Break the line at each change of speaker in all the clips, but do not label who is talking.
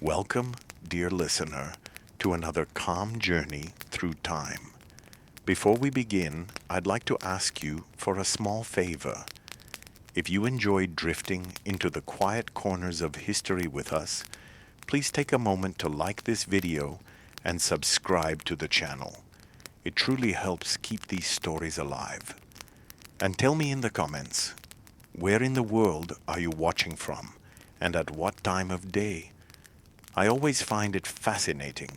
Welcome, dear listener, to another calm journey through time. Before we begin, I'd like to ask you for a small favor. If you enjoyed drifting into the quiet corners of history with us, please take a moment to like this video and subscribe to the channel. It truly helps keep these stories alive. And tell me in the comments, where in the world are you watching from and at what time of day? I always find it fascinating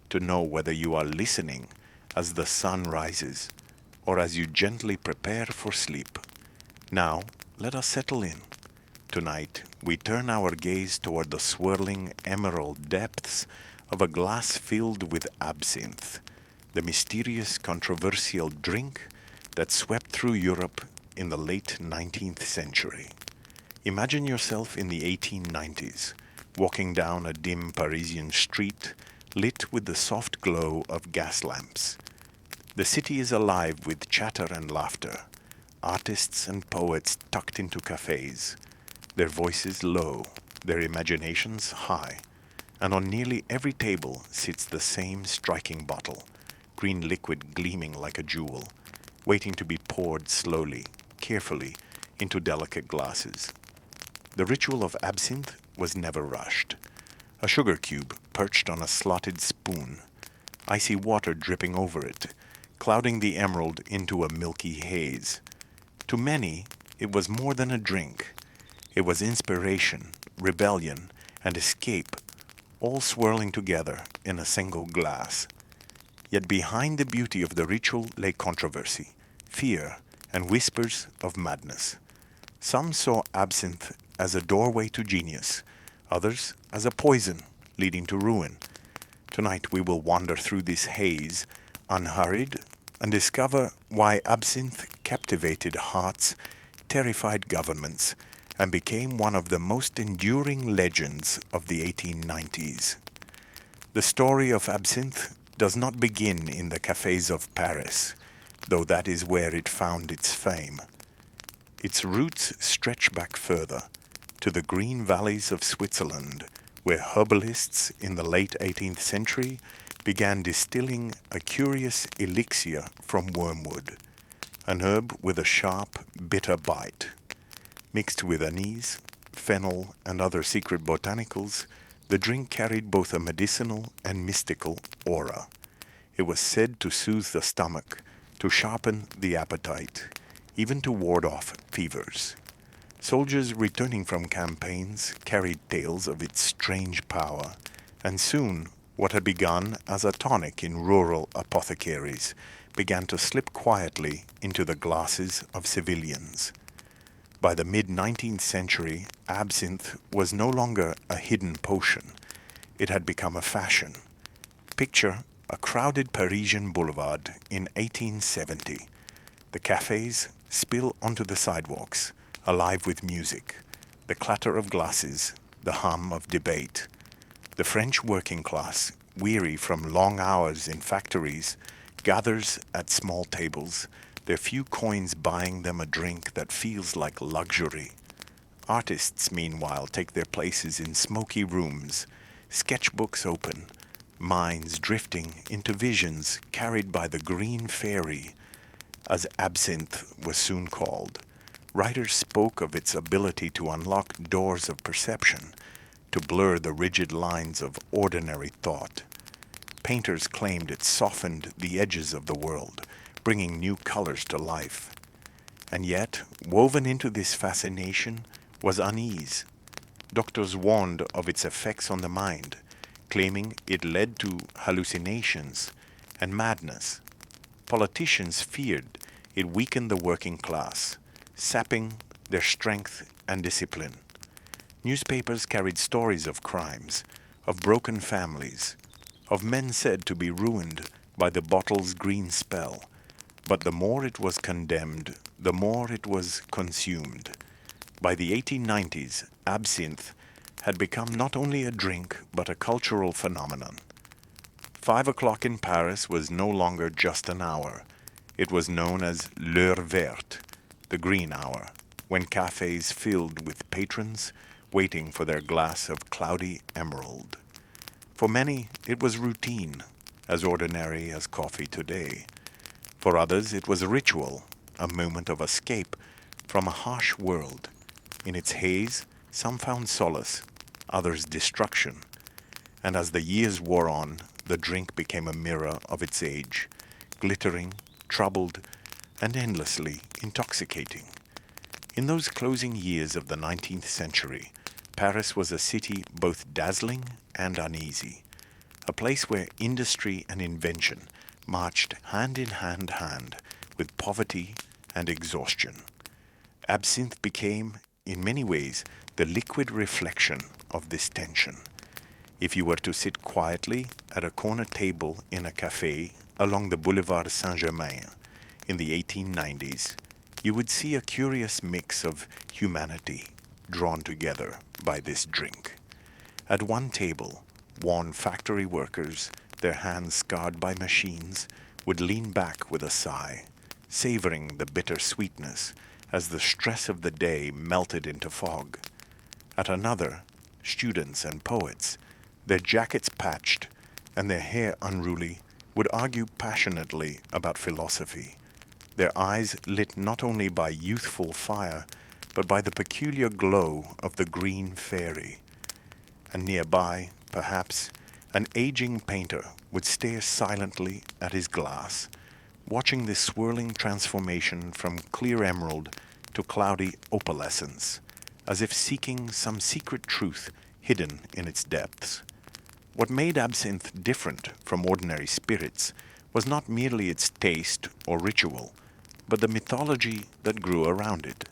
to know whether you are listening as the sun rises or as you gently prepare for sleep. Now, let us settle in. Tonight, we turn our gaze toward the swirling emerald depths of a glass filled with absinthe, the mysterious, controversial drink that swept through Europe in the late 19th century. Imagine yourself in the 1890s, walking down a dim Parisian street lit with the soft glow of gas lamps. The city is alive with chatter and laughter, artists and poets tucked into cafés, their voices low, their imaginations high, and on nearly every table sits the same striking bottle, green liquid gleaming like a jewel, waiting to be poured slowly, carefully, into delicate glasses. The ritual of absinthe was never rushed. A sugar cube perched on a slotted spoon, icy water dripping over it, clouding the emerald into a milky haze. To many, it was more than a drink. It was inspiration, rebellion, and escape, all swirling together in a single glass. Yet behind the beauty of the ritual lay controversy, fear, and whispers of madness. Some saw absinthe as a doorway to genius, others as a poison leading to ruin. Tonight we will wander through this haze, unhurried, and discover why absinthe captivated hearts, terrified governments, and became one of the most enduring legends of the 1890s. The story of absinthe does not begin in the cafés of Paris, though that is where it found its fame. Its roots stretch back further, to the green valleys of Switzerland, where herbalists in the late 18th century began distilling a curious elixir from wormwood, an herb with a sharp, bitter bite. Mixed with anise, fennel, and other secret botanicals, the drink carried both a medicinal and mystical aura. It was said to soothe the stomach, to sharpen the appetite, even to ward off fevers. Soldiers returning from campaigns carried tales of its strange power, and soon what had begun as a tonic in rural apothecaries began to slip quietly into the glasses of civilians. By the mid-19th century, absinthe was no longer a hidden potion. It had become a fashion. Picture a crowded Parisian boulevard in 1870. The cafés spill onto the sidewalks, alive with music, the clatter of glasses, the hum of debate. The French working class, weary from long hours in factories, gathers at small tables, their few coins buying them a drink that feels like luxury. Artists, meanwhile, take their places in smoky rooms, sketchbooks open, minds drifting into visions carried by the green fairy, as absinthe was soon called. Writers spoke of its ability to unlock doors of perception, to blur the rigid lines of ordinary thought. Painters claimed it softened the edges of the world, bringing new colors to life. And yet, woven into this fascination was unease. Doctors warned of its effects on the mind, claiming it led to hallucinations and madness. Politicians feared it weakened the working class, sapping their strength and discipline. Newspapers carried stories of crimes, of broken families, of men said to be ruined by the bottle's green spell. But the more it was condemned, the more it was consumed. By the 1890s, absinthe had become not only a drink, but a cultural phenomenon. 5 o'clock in Paris was no longer just an hour. It was known as l'heure verte, the green hour, when cafes filled with patrons waiting for their glass of cloudy emerald. For many, it was routine, as ordinary as coffee today. For others, it was a ritual, a moment of escape from a harsh world. In its haze, some found solace, others destruction. And as the years wore on, the drink became a mirror of its age, glittering, troubled, and endlessly intoxicating. In those closing years of the 19th century, Paris was a city both dazzling and uneasy, a place where industry and invention marched hand in hand with poverty and exhaustion. Absinthe became, in many ways, the liquid reflection of this tension. If you were to sit quietly at a corner table in a café along the Boulevard Saint-Germain in the 1890s, you would see a curious mix of humanity drawn together by this drink. At one table, worn factory workers, their hands scarred by machines, would lean back with a sigh, savoring the bitter sweetness as the stress of the day melted into fog. At another, students and poets, their jackets patched and their hair unruly, would argue passionately about philosophy, their eyes lit not only by youthful fire, but by the peculiar glow of the green fairy. And nearby, perhaps, an aging painter would stare silently at his glass, watching this swirling transformation from clear emerald to cloudy opalescence, as if seeking some secret truth hidden in its depths. What made absinthe different from ordinary spirits was not merely its taste or ritual, but the mythology that grew around it.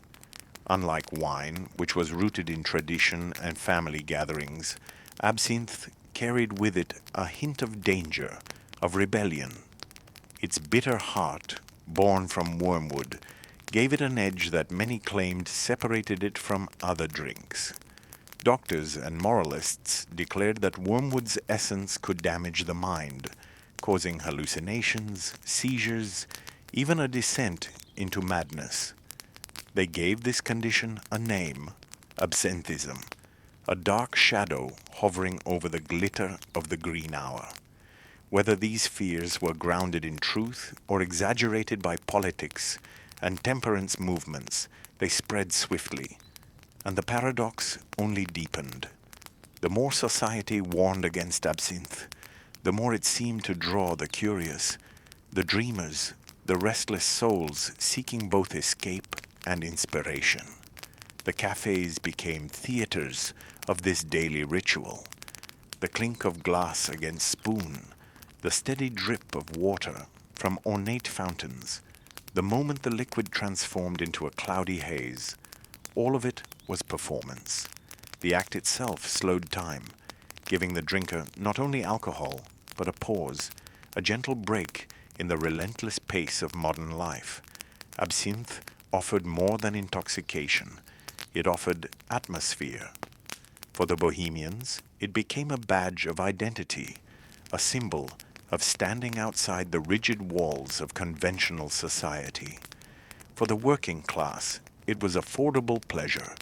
Unlike wine, which was rooted in tradition and family gatherings, absinthe carried with it a hint of danger, of rebellion. Its bitter heart, born from wormwood, gave it an edge that many claimed separated it from other drinks. Doctors and moralists declared that wormwood's essence could damage the mind, causing hallucinations, seizures, even a descent into madness. They gave this condition a name, absinthism, a dark shadow hovering over the glitter of the green hour. Whether these fears were grounded in truth or exaggerated by politics and temperance movements, they spread swiftly, and the paradox only deepened. The more society warned against absinthe, the more it seemed to draw the curious, the dreamers, the restless souls seeking both escape and inspiration. The cafés became theaters of this daily ritual. The clink of glass against spoon, the steady drip of water from ornate fountains, the moment the liquid transformed into a cloudy haze, all of it was performance. The act itself slowed time, giving the drinker not only alcohol, but a pause, a gentle break in the relentless pace of modern life. Absinthe offered more than intoxication. It offered atmosphere. For the Bohemians, it became a badge of identity, a symbol of standing outside the rigid walls of conventional society. For the working class, it was affordable pleasure,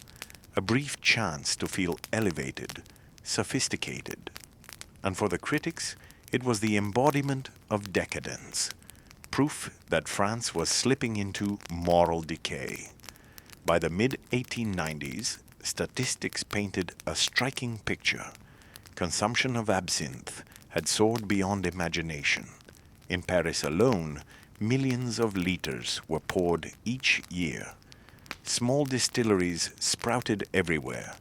a brief chance to feel elevated, sophisticated. And for the critics, it was the embodiment of decadence, proof that France was slipping into moral decay. By the mid-1890s, statistics painted a striking picture. Consumption of absinthe had soared beyond imagination. In Paris alone, millions of liters were poured each year. Small distilleries sprouted everywhere,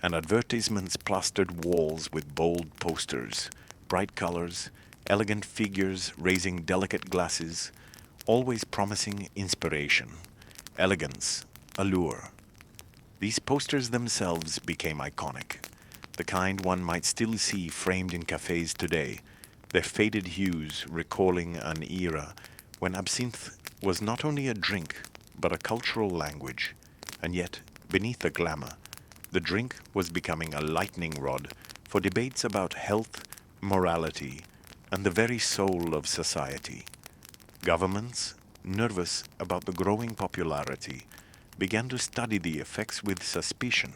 and advertisements plastered walls with bold posters, bright colors, elegant figures raising delicate glasses, always promising inspiration, elegance, allure. These posters themselves became iconic, the kind one might still see framed in cafes today, their faded hues recalling an era when absinthe was not only a drink, but a cultural language. And yet, beneath the glamour, the drink was becoming a lightning rod for debates about health, morality, and the very soul of society. Governments, nervous about the growing popularity, began to study the effects with suspicion.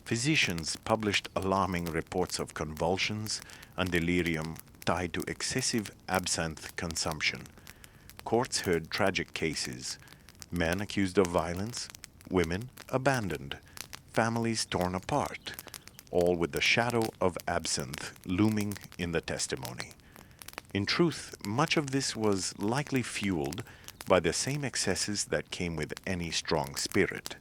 Physicians published alarming reports of convulsions and delirium tied to excessive absinthe consumption. Courts heard tragic cases: men accused of violence, women abandoned, families torn apart, all with the shadow of absinthe looming in the testimony. In truth, much of this was likely fueled by the same excesses that came with any strong spirit.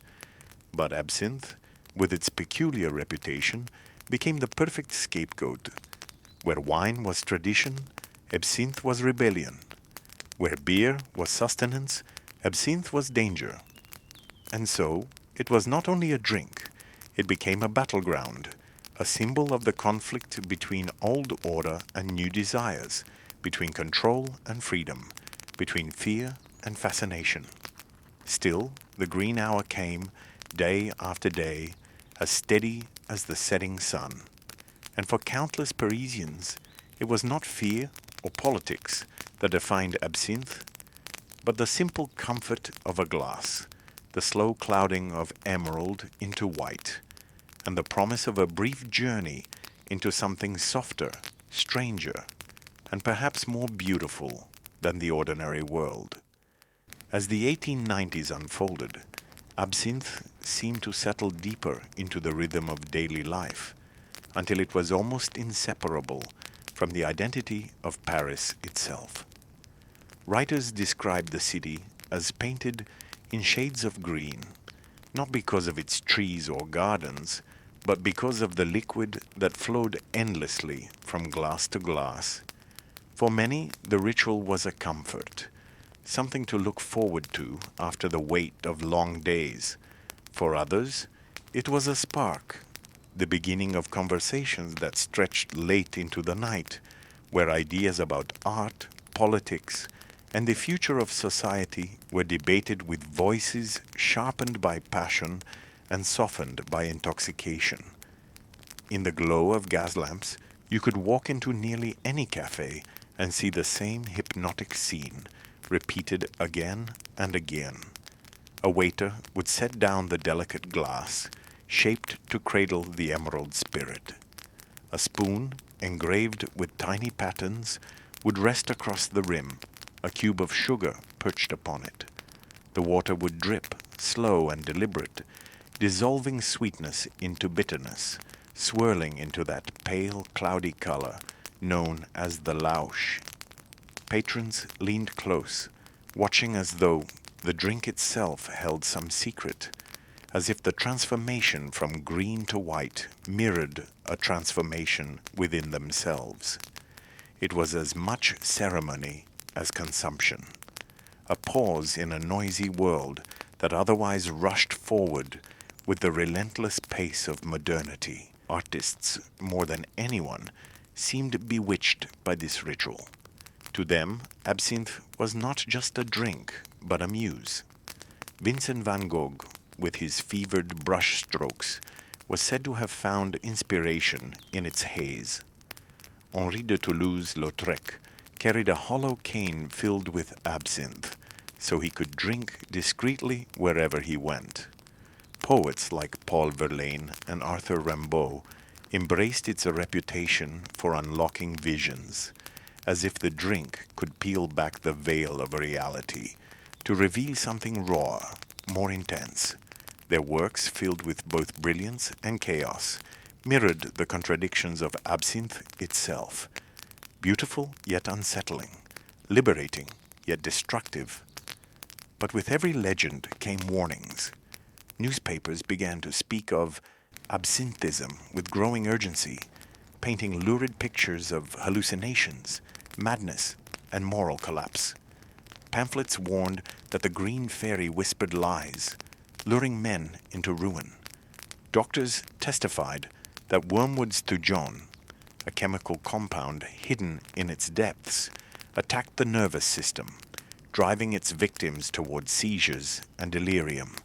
But absinthe, with its peculiar reputation, became the perfect scapegoat. Where wine was tradition, absinthe was rebellion. Where beer was sustenance, absinthe was danger. And so, it was not only a drink, it became a battleground, a symbol of the conflict between old order and new desires, between control and freedom, between fear and fascination. Still, the green hour came, day after day, as steady as the setting sun. And for countless Parisians, it was not fear or politics that defined absinthe, but the simple comfort of a glass, the slow clouding of emerald into white, and the promise of a brief journey into something softer, stranger, and perhaps more beautiful than the ordinary world. As the 1890s unfolded, absinthe seemed to settle deeper into the rhythm of daily life, until it was almost inseparable from the identity of Paris itself. Writers describe the city as painted in shades of green, not because of its trees or gardens, but because of the liquid that flowed endlessly from glass to glass. For many, the ritual was a comfort, something to look forward to after the weight of long days. For others, it was a spark, the beginning of conversations that stretched late into the night, where ideas about art, politics, and the future of society were debated with voices sharpened by passion and softened by intoxication. In the glow of gas lamps, you could walk into nearly any café and see the same hypnotic scene, repeated again and again. A waiter would set down the delicate glass, shaped to cradle the emerald spirit. A spoon, engraved with tiny patterns, would rest across the rim, a cube of sugar perched upon it. The water would drip, slow and deliberate, dissolving sweetness into bitterness, swirling into that pale, cloudy color known as the lausch. Patrons leaned close, watching as though the drink itself held some secret, as if the transformation from green to white mirrored a transformation within themselves. It was as much ceremony as consumption, a pause in a noisy world that otherwise rushed forward with the relentless pace of modernity. Artists, more than anyone, seemed bewitched by this ritual. To them, absinthe was not just a drink, but a muse. Vincent van Gogh, with his fevered brush strokes, was said to have found inspiration in its haze. Henri de Toulouse-Lautrec carried a hollow cane filled with absinthe, so he could drink discreetly wherever he went. Poets like Paul Verlaine and Arthur Rimbaud embraced its reputation for unlocking visions, as if the drink could peel back the veil of reality to reveal something raw, more intense. Their works, filled with both brilliance and chaos, mirrored the contradictions of absinthe itself. Beautiful yet unsettling, liberating yet destructive. But with every legend came warnings. Newspapers began to speak of absinthism with growing urgency, painting lurid pictures of hallucinations, madness, and moral collapse. Pamphlets warned that the green fairy whispered lies, luring men into ruin. Doctors testified that wormwood's thujon, a chemical compound hidden in its depths, attacked the nervous system, driving its victims toward seizures and delirium.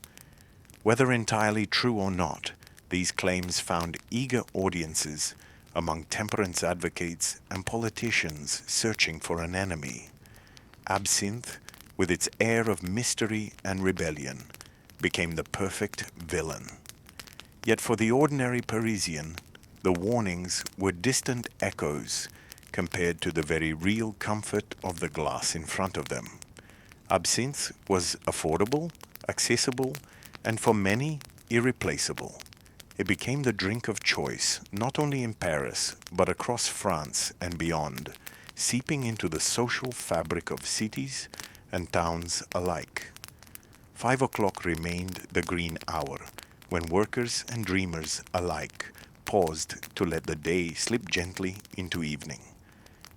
Whether entirely true or not, these claims found eager audiences among temperance advocates and politicians searching for an enemy. Absinthe, with its air of mystery and rebellion, became the perfect villain. Yet for the ordinary Parisian, the warnings were distant echoes compared to the very real comfort of the glass in front of them. Absinthe was affordable, accessible, and for many, irreplaceable. It became the drink of choice, not only in Paris, but across France and beyond, seeping into the social fabric of cities and towns alike. 5 o'clock remained the green hour, when workers and dreamers alike paused to let the day slip gently into evening.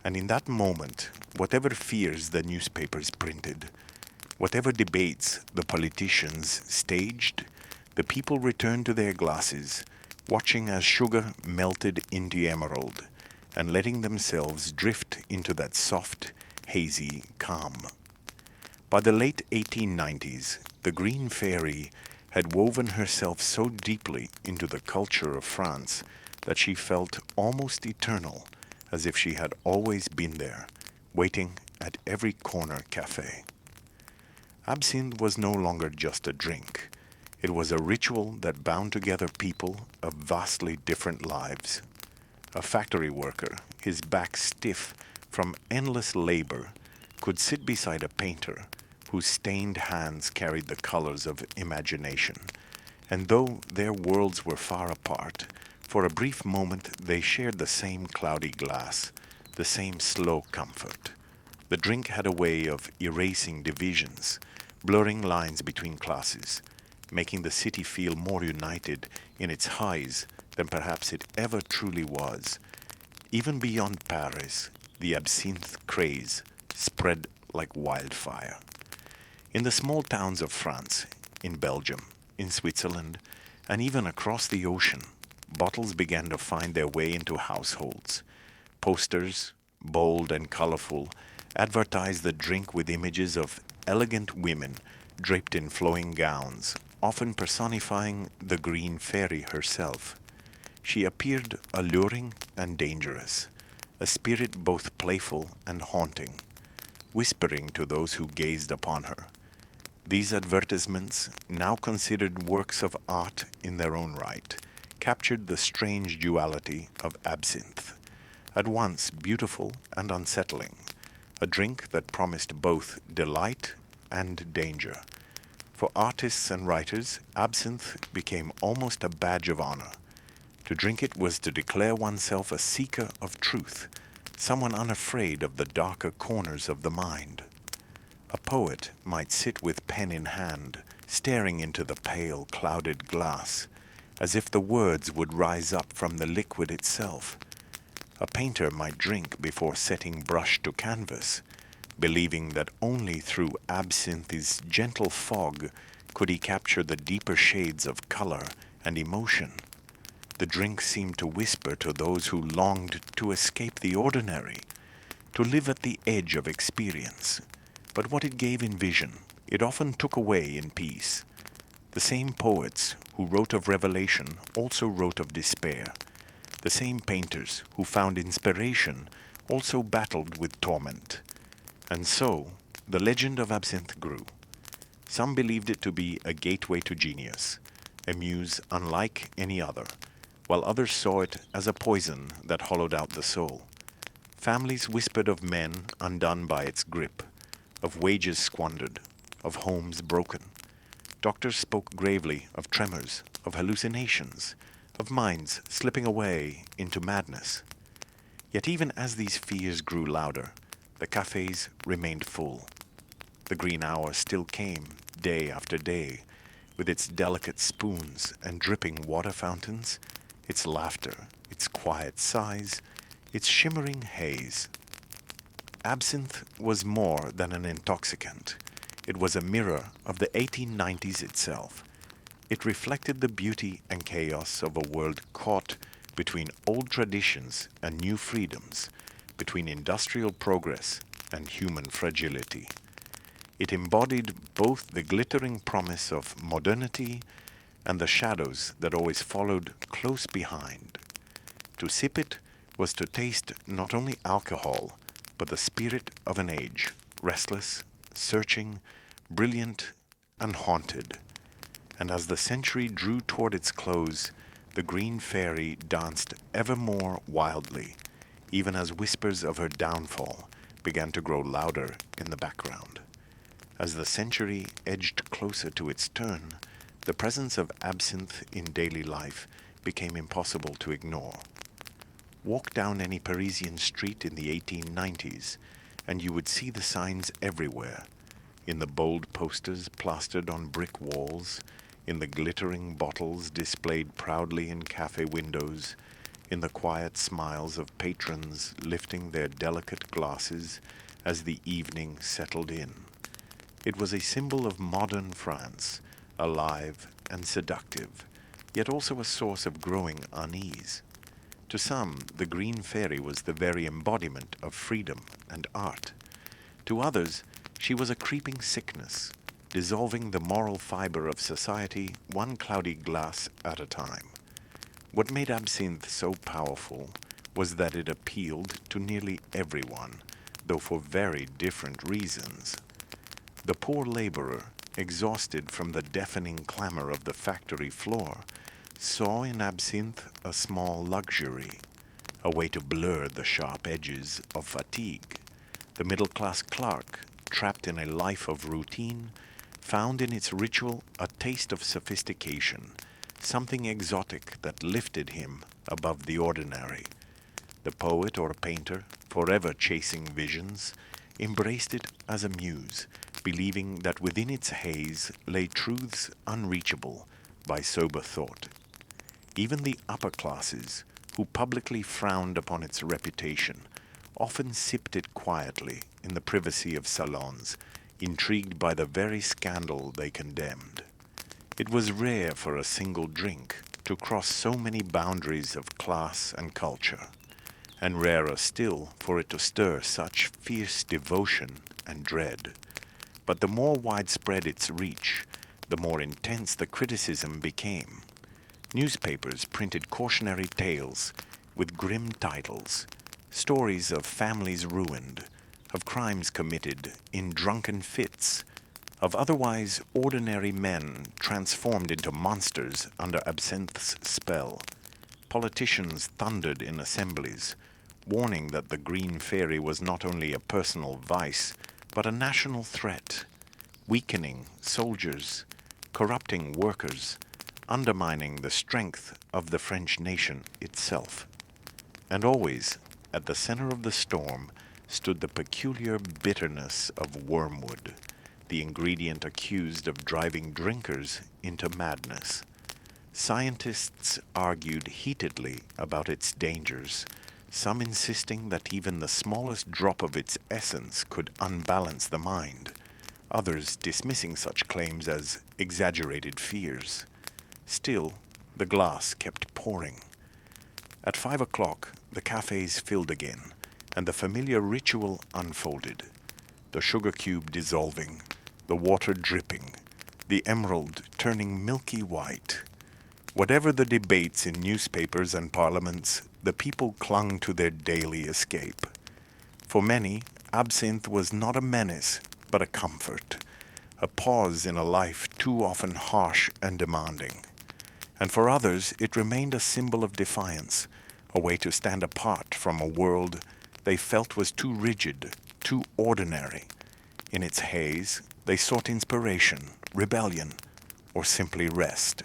And in that moment, whatever fears the newspapers printed, whatever debates the politicians staged, the people returned to their glasses, watching as sugar melted into emerald, and letting themselves drift into that soft, hazy calm. By the late 1890s, the Green Fairy had woven herself so deeply into the culture of France that she felt almost eternal, as if she had always been there, waiting at every corner cafe. Absinthe was no longer just a drink. It was a ritual that bound together people of vastly different lives. A factory worker, his back stiff from endless labor, could sit beside a painter whose stained hands carried the colors of imagination. And though their worlds were far apart, for a brief moment they shared the same cloudy glass, the same slow comfort. The drink had a way of erasing divisions, blurring lines between classes, making the city feel more united in its highs than perhaps it ever truly was. Even beyond Paris, the absinthe craze spread like wildfire. In the small towns of France, in Belgium, in Switzerland, and even across the ocean, bottles began to find their way into households. Posters, bold and colorful, advertised the drink with images of elegant women draped in flowing gowns, often personifying the Green Fairy herself. She appeared alluring and dangerous, a spirit both playful and haunting, whispering to those who gazed upon her. These advertisements, now considered works of art in their own right, captured the strange duality of absinthe, at once beautiful and unsettling, a drink that promised both delight and danger. For artists and writers, absinthe became almost a badge of honor. To drink it was to declare oneself a seeker of truth, someone unafraid of the darker corners of the mind. A poet might sit with pen in hand, staring into the pale, clouded glass, as if the words would rise up from the liquid itself. A painter might drink before setting brush to canvas, believing that only through absinthe's gentle fog could he capture the deeper shades of color and emotion. The drink seemed to whisper to those who longed to escape the ordinary, to live at the edge of experience. But what it gave in vision, it often took away in peace. The same poets who wrote of revelation also wrote of despair. The same painters who found inspiration also battled with torment. And so, the legend of absinthe grew. Some believed it to be a gateway to genius, a muse unlike any other, while others saw it as a poison that hollowed out the soul. Families whispered of men undone by its grip, of wages squandered, of homes broken. Doctors spoke gravely of tremors, of hallucinations, of minds slipping away into madness. Yet even as these fears grew louder, the cafés remained full. The green hour still came day after day, with its delicate spoons and dripping water fountains, its laughter, its quiet sighs, its shimmering haze. Absinthe was more than an intoxicant. It was a mirror of the 1890s itself. It reflected the beauty and chaos of a world caught between old traditions and new freedoms, between industrial progress and human fragility. It embodied both the glittering promise of modernity and the shadows that always followed close behind. To sip it was to taste not only alcohol, but the spirit of an age, restless, searching, brilliant, and haunted. And as the century drew toward its close, the green fairy danced ever more wildly, even as whispers of her downfall began to grow louder in the background. As the century edged closer to its turn, the presence of absinthe in daily life became impossible to ignore. Walk down any Parisian street in the 1890s, and you would see the signs everywhere, in the bold posters plastered on brick walls, in the glittering bottles displayed proudly in cafe windows, in the quiet smiles of patrons lifting their delicate glasses as the evening settled in. It was a symbol of modern France, alive and seductive, yet also a source of growing unease. To some, the green fairy was the very embodiment of freedom and art. To others, she was a creeping sickness, dissolving the moral fiber of society one cloudy glass at a time. What made absinthe so powerful was that it appealed to nearly everyone, though for very different reasons. The poor laborer, exhausted from the deafening clamor of the factory floor, saw in absinthe a small luxury, a way to blur the sharp edges of fatigue. The middle-class clerk, trapped in a life of routine, found in its ritual a taste of sophistication, something exotic that lifted him above the ordinary. The poet or painter, forever chasing visions, embraced it as a muse, believing that within its haze lay truths unreachable by sober thought. Even the upper classes, who publicly frowned upon its reputation, often sipped it quietly in the privacy of salons, intrigued by the very scandal they condemned. It was rare for a single drink to cross so many boundaries of class and culture, and rarer still for it to stir such fierce devotion and dread. But the more widespread its reach, the more intense the criticism became. Newspapers printed cautionary tales with grim titles, stories of families ruined, of crimes committed in drunken fits, of otherwise ordinary men transformed into monsters under absinthe's spell. Politicians thundered in assemblies, warning that the green fairy was not only a personal vice, but a national threat, weakening soldiers, corrupting workers, undermining the strength of the French nation itself. And always, at the center of the storm, stood the peculiar bitterness of wormwood, the ingredient accused of driving drinkers into madness. Scientists argued heatedly about its dangers, some insisting that even the smallest drop of its essence could unbalance the mind, others dismissing such claims as exaggerated fears. Still, the glass kept pouring. At 5 o'clock, the cafés filled again, and the familiar ritual unfolded. The sugar cube dissolving, the water dripping, the emerald turning milky white. Whatever the debates in newspapers and parliaments, the people clung to their daily escape. For many, absinthe was not a menace, but a comfort, a pause in a life too often harsh and demanding. And for others, it remained a symbol of defiance, a way to stand apart from a world they felt was too rigid, too ordinary. In its haze, they sought inspiration, rebellion, or simply rest.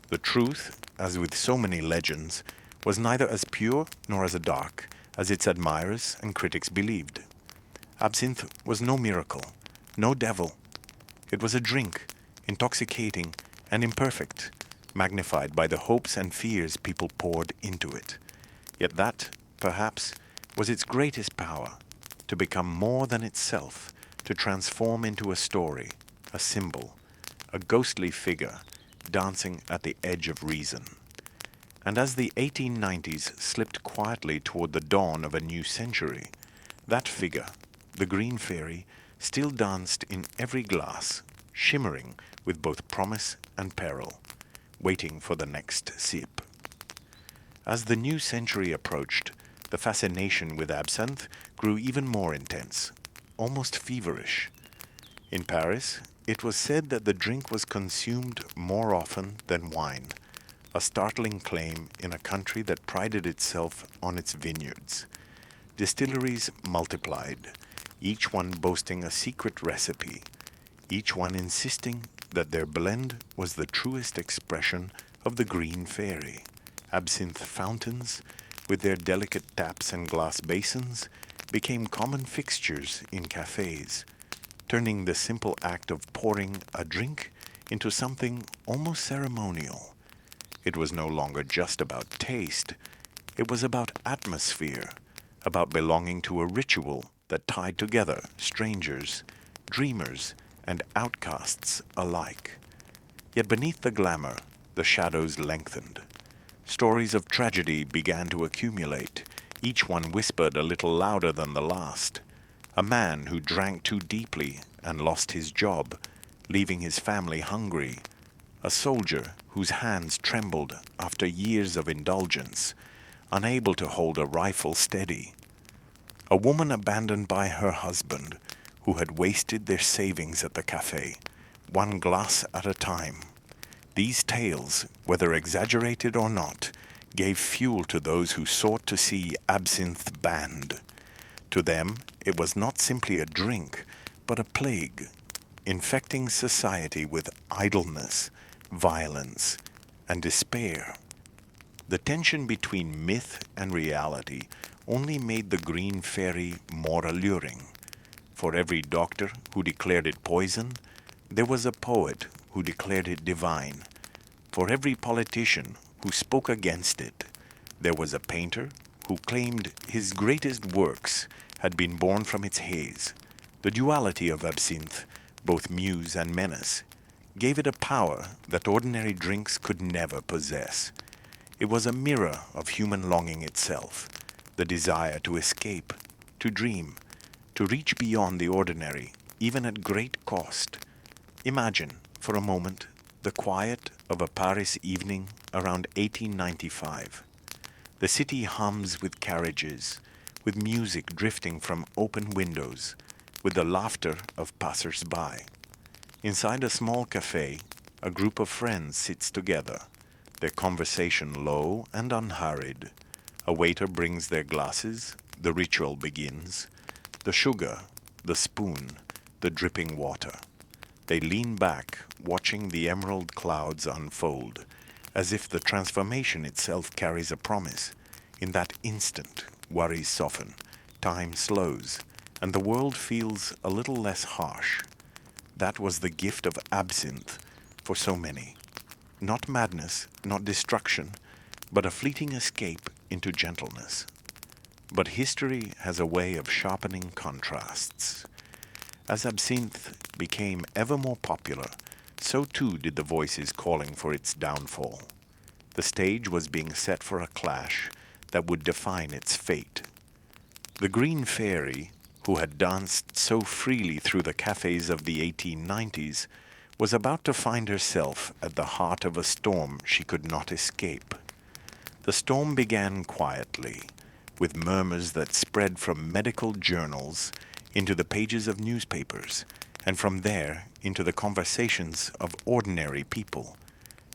The truth, as with so many legends, was neither as pure nor as dark as its admirers and critics believed. Absinthe was no miracle, no devil. It was a drink, intoxicating and imperfect, magnified by the hopes and fears people poured into it. Yet that, perhaps, was its greatest power, to become more than itself, to transform into a story, a symbol, a ghostly figure, dancing at the edge of reason. And as the 1890s slipped quietly toward the dawn of a new century, that figure, the green fairy, still danced in every glass, shimmering with both promise and peril, waiting for the next sip. As the new century approached, the fascination with absinthe grew even more intense, almost feverish. In Paris, It was said that the drink was consumed more often than wine, a startling claim in a country that prided itself on its vineyards. Distilleries multiplied, each one boasting a secret recipe, each one insisting that their blend was the truest expression of the green fairy. Absinthe fountains, with their delicate taps and glass basins, became common fixtures in cafés, turning the simple act of pouring a drink into something almost ceremonial. It was no longer just about taste, it was about atmosphere, about belonging to a ritual that tied together strangers, dreamers, and outcasts alike. Yet beneath the glamour, the shadows lengthened. Stories of tragedy began to accumulate, each one whispered a little louder than the last. A man who drank too deeply and lost his job, leaving his family hungry. A soldier whose hands trembled after years of indulgence, unable to hold a rifle steady. A woman abandoned by her husband, who had wasted their savings at the cafe, one glass at a time. These tales, whether exaggerated or not, gave fuel to those who sought to see absinthe banned. To them, it was not simply a drink, but a plague, infecting society with idleness, violence, and despair. The tension between myth and reality only made the green fairy more alluring. For every doctor who declared it poison, there was a poet who declared it divine. For every politician who spoke against it, there was a painter who claimed his greatest works had been born from its haze. The duality of absinthe, both muse and menace, gave it a power that ordinary drinks could never possess. It was a mirror of human longing itself, the desire to escape, to dream, to reach beyond the ordinary, even at great cost. Imagine, for a moment, the quiet of a Paris evening around 1895. The city hums with carriages, with music drifting from open windows, with the laughter of passers-by. Inside a small cafe, a group of friends sits together, their conversation low and unhurried. A waiter brings their glasses, the ritual begins. The sugar, the spoon, the dripping water. They lean back, watching the emerald clouds unfold, as if the transformation itself carries a promise. In that instant, worries soften, time slows, and the world feels a little less harsh. That was the gift of absinthe for so many. Not madness, not destruction, but a fleeting escape into gentleness. But history has a way of sharpening contrasts. As absinthe became ever more popular, so too did the voices calling for its downfall. The stage was being set for a clash that would define its fate. The green fairy, who had danced so freely through the cafes of the 1890s, was about to find herself at the heart of a storm she could not escape. The storm began quietly, with murmurs that spread from medical journals into the pages of newspapers, and from there into the conversations of ordinary people.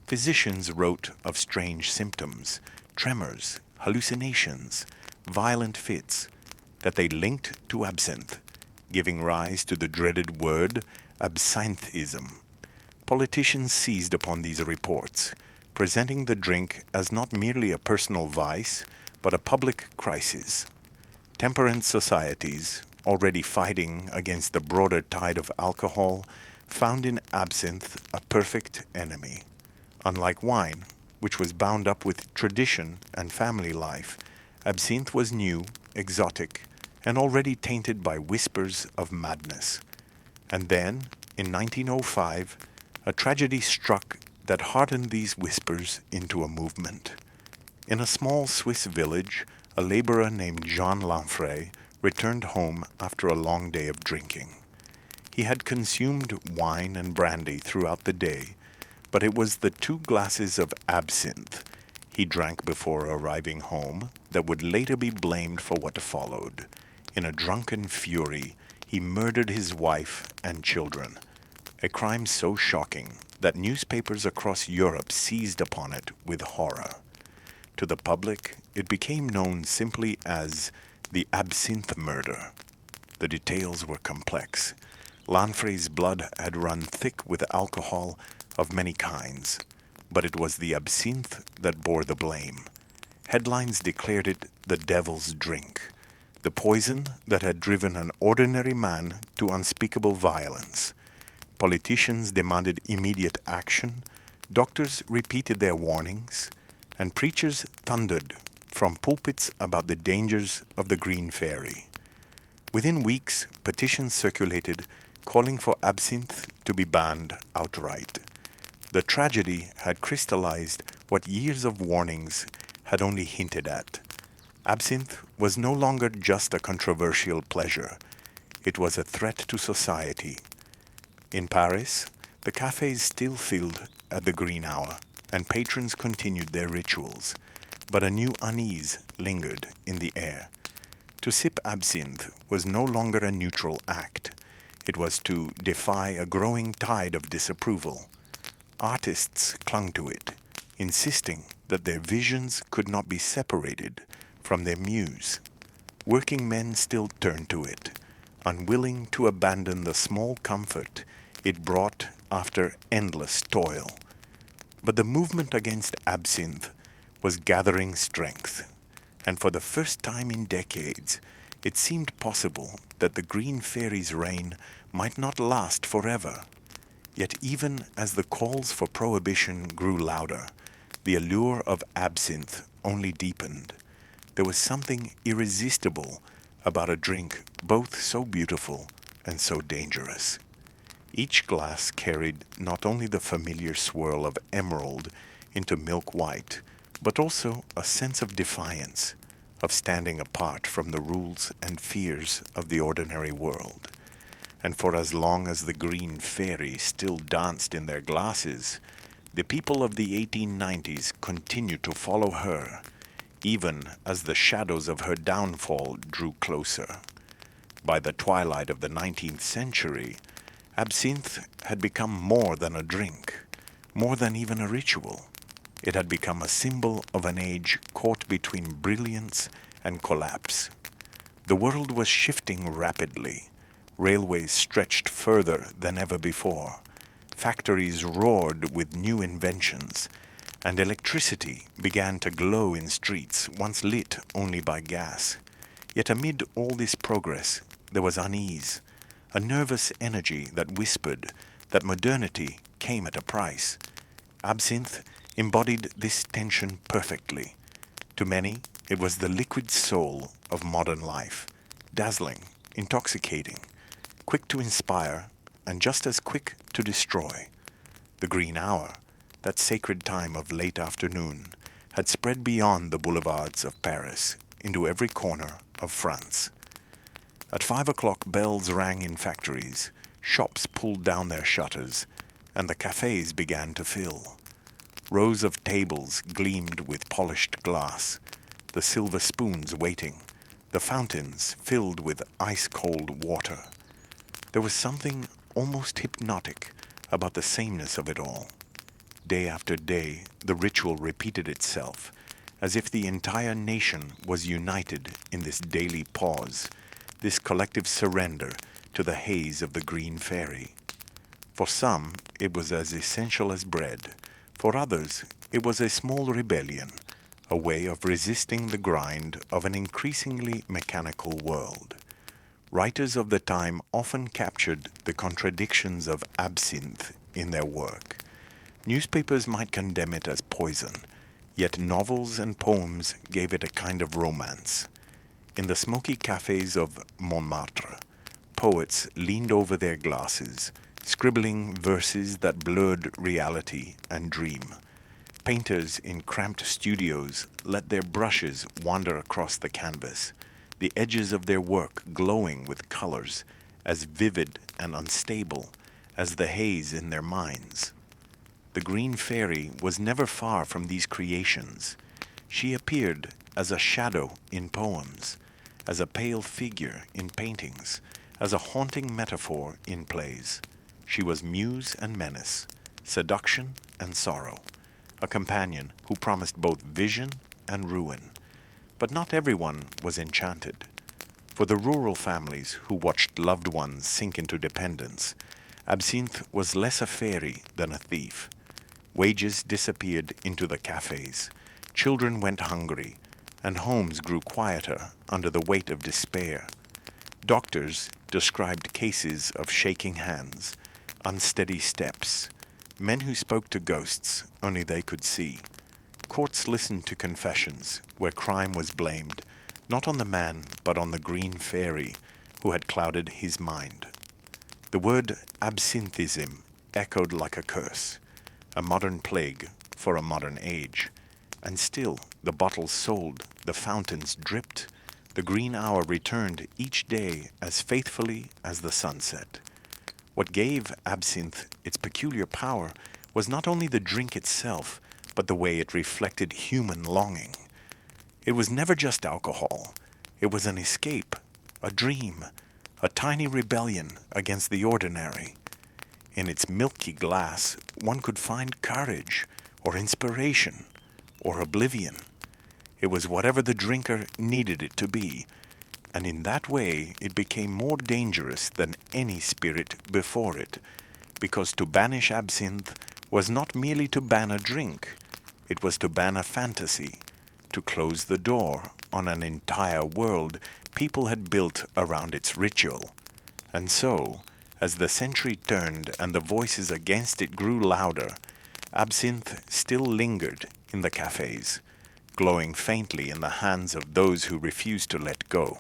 Physicians wrote of strange symptoms, tremors, hallucinations, violent fits, that they linked to absinthe, giving rise to the dreaded word absintheism. Politicians seized upon these reports, presenting the drink as not merely a personal vice, but a public crisis. Temperance societies, already fighting against the broader tide of alcohol, found in absinthe a perfect enemy. Unlike wine, which was bound up with tradition and family life, absinthe was new, exotic, and already tainted by whispers of madness. And then, in 1905, a tragedy struck that hardened these whispers into a movement. In a small Swiss village, a laborer named Jean Lanfray returned home after a long day of drinking. He had consumed wine and brandy throughout the day, but it was the 2 glasses of absinthe he drank before arriving home that would later be blamed for what followed. In a drunken fury, he murdered his wife and children, a crime so shocking that newspapers across Europe seized upon it with horror. To the public, it became known simply as the Absinthe murder. The details were complex. Lanfrey's blood had run thick with alcohol of many kinds, but it was the absinthe that bore the blame. Headlines declared it the devil's drink, the poison that had driven an ordinary man to unspeakable violence. Politicians demanded immediate action, doctors repeated their warnings, and preachers thundered from pulpits about the dangers of the Green Fairy. Within weeks, petitions circulated calling for absinthe to be banned outright. The tragedy had crystallized what years of warnings had only hinted at. Absinthe was no longer just a controversial pleasure. It was a threat to society. In Paris, the cafés still filled at the green hour, and patrons continued their rituals, but a new unease lingered in the air. To sip absinthe was no longer a neutral act. It was to defy a growing tide of disapproval. Artists clung to it, insisting that their visions could not be separated from their muse. Working men still turned to it, unwilling to abandon the small comfort it brought after endless toil. But the movement against absinthe was gathering strength, and for the first time in decades, it seemed possible that the Green Fairy's reign might not last forever. Yet even as the calls for prohibition grew louder, the allure of absinthe only deepened. There was something irresistible about a drink both so beautiful and so dangerous. Each glass carried not only the familiar swirl of emerald into milk white, but also a sense of defiance, of standing apart from the rules and fears of the ordinary world. And for as long as the Green Fairy still danced in their glasses, the people of the 1890s continued to follow her, even as the shadows of her downfall drew closer. By the twilight of the 19th century, absinthe had become more than a drink, more than even a ritual. It had become a symbol of an age caught between brilliance and collapse. The world was shifting rapidly. Railways stretched further than ever before. Factories roared with new inventions, and electricity began to glow in streets once lit only by gas. Yet amid all this progress, there was unease, a nervous energy that whispered that modernity came at a price. Absinthe embodied this tension perfectly. To many, it was the liquid soul of modern life, dazzling, intoxicating, quick to inspire, and just as quick to destroy. The green hour, that sacred time of late afternoon, had spread beyond the boulevards of Paris into every corner of France. At 5 o'clock, bells rang in factories, shops pulled down their shutters, and the cafés began to fill. Rows of tables gleamed with polished glass, the silver spoons waiting, the fountains filled with ice-cold water. There was something almost hypnotic about the sameness of it all. Day after day, the ritual repeated itself, as if the entire nation was united in this daily pause, this collective surrender to the haze of the Green Fairy. For some, it was as essential as bread. For others, it was a small rebellion, a way of resisting the grind of an increasingly mechanical world. Writers of the time often captured the contradictions of absinthe in their work. Newspapers might condemn it as poison, yet novels and poems gave it a kind of romance. In the smoky cafés of Montmartre, poets leaned over their glasses, scribbling verses that blurred reality and dream. Painters in cramped studios let their brushes wander across the canvas, the edges of their work glowing with colors as vivid and unstable as the haze in their minds. The Green Fairy was never far from these creations. She appeared as a shadow in poems, as a pale figure in paintings, as a haunting metaphor in plays. She was muse and menace, seduction and sorrow, a companion who promised both vision and ruin. But not everyone was enchanted. For the rural families who watched loved ones sink into dependence, Absinthe was less a fairy than a thief. Wages disappeared into the cafés, children went hungry, and homes grew quieter under the weight of despair. Doctors described cases of shaking hands, unsteady steps, men who spoke to ghosts only they could see. Courts listened to confessions where crime was blamed, not on the man but on the green fairy who had clouded his mind. The word absinthism echoed like a curse, a modern plague for a modern age. And still the bottles sold, the fountains dripped, the green hour returned each day as faithfully as the sunset. What gave absinthe its peculiar power was not only the drink itself, but the way it reflected human longing. It was never just alcohol. It was an escape, a dream, a tiny rebellion against the ordinary. In its milky glass, one could find courage, or inspiration, or oblivion. It was whatever the drinker needed it to be, and in that way it became more dangerous than any spirit before it, because to banish absinthe was not merely to ban a drink, it was to ban a fantasy, to close the door on an entire world people had built around its ritual. And so, as the century turned and the voices against it grew louder, absinthe still lingered in the cafés, glowing faintly in the hands of those who refused to let go.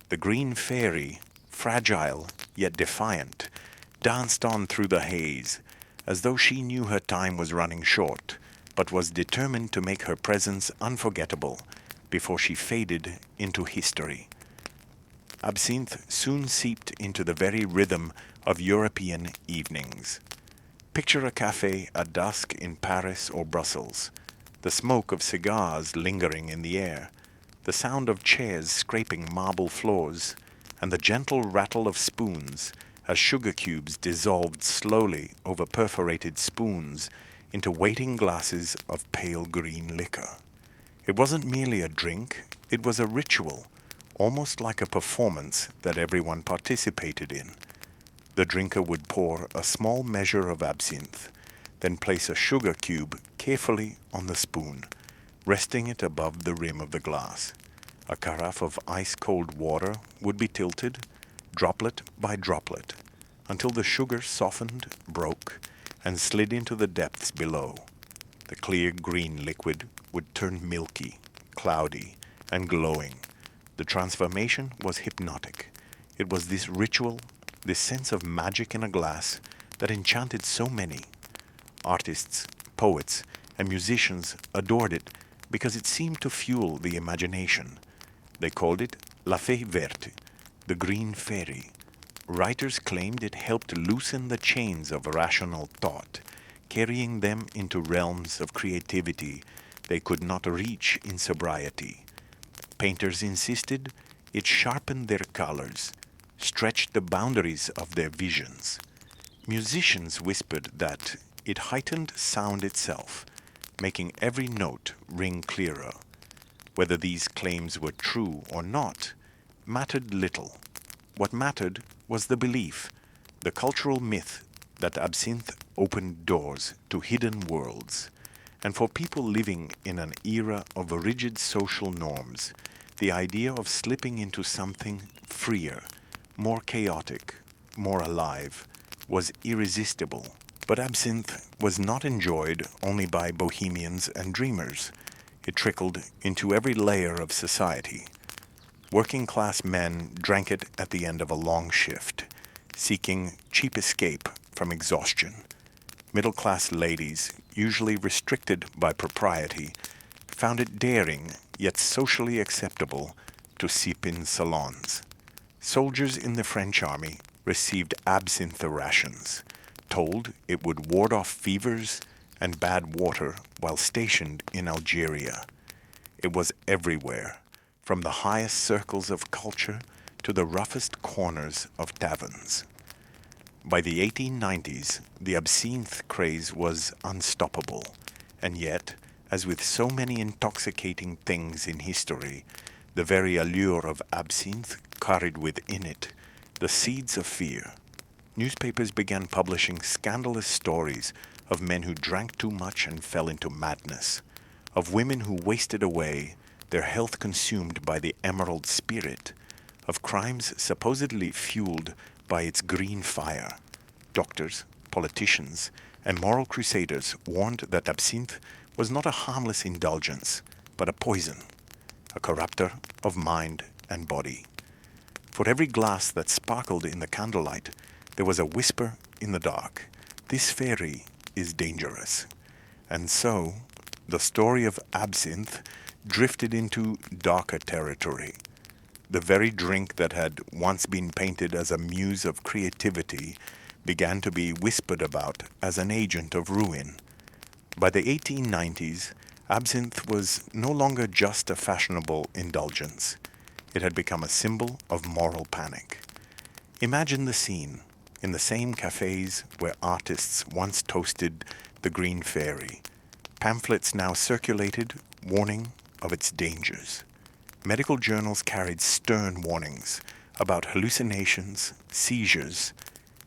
The green fairy, fragile yet defiant, danced on through the haze, as though she knew her time was running short, but was determined to make her presence unforgettable before she faded into history. Absinthe soon seeped into the very rhythm of European evenings. Picture a café at dusk in Paris or Brussels, the smoke of cigars lingering in the air, the sound of chairs scraping marble floors, and the gentle rattle of spoons as sugar cubes dissolved slowly over perforated spoons into waiting glasses of pale green liquor. It wasn't merely a drink, it was a ritual, almost like a performance that everyone participated in. The drinker would pour a small measure of absinthe, then place a sugar cube carefully on the spoon, resting it above the rim of the glass. A carafe of ice-cold water would be tilted, droplet by droplet, until the sugar softened, broke, and slid into the depths below. The clear green liquid would turn milky, cloudy, and glowing. The transformation was hypnotic. It was this ritual, this sense of magic in a glass, that enchanted so many. Artists, poets, and musicians adored it because it seemed to fuel the imagination. They called it la fée verte, the green fairy. Writers claimed it helped loosen the chains of rational thought, carrying them into realms of creativity they could not reach in sobriety. Painters insisted it sharpened their colors, stretched the boundaries of their visions. Musicians whispered that it heightened sound itself, making every note ring clearer. Whether these claims were true or not mattered little. What mattered was the belief, the cultural myth that absinthe opened doors to hidden worlds. And for people living in an era of rigid social norms, the idea of slipping into something freer, more chaotic, more alive, was irresistible. But absinthe was not enjoyed only by bohemians and dreamers. It trickled into every layer of society. Working-class men drank it at the end of a long shift, seeking cheap escape from exhaustion. Middle-class ladies, usually restricted by propriety, found it daring yet socially acceptable to sip in salons. Soldiers in the French army received absinthe rations, told it would ward off fevers and bad water while stationed in Algeria. It was everywhere, from the highest circles of culture to the roughest corners of taverns. By the 1890s, the absinthe craze was unstoppable, and yet, as with so many intoxicating things in history, the very allure of absinthe carried within it the seeds of fear. Newspapers began publishing scandalous stories of men who drank too much and fell into madness, of women who wasted away, their health consumed by the emerald spirit, of crimes supposedly fueled by its green fire. Doctors, politicians, and moral crusaders warned that absinthe was not a harmless indulgence, but a poison, a corrupter of mind and body. For every glass that sparkled in the candlelight, there was a whisper in the dark. This fairy is dangerous. And so, the story of absinthe drifted into darker territory. The very drink that had once been painted as a muse of creativity began to be whispered about as an agent of ruin. By the 1890s, absinthe was no longer just a fashionable indulgence. It had become a symbol of moral panic. Imagine the scene in the same cafés where artists once toasted the green fairy. Pamphlets now circulated warning of its dangers. Medical journals carried stern warnings about hallucinations, seizures,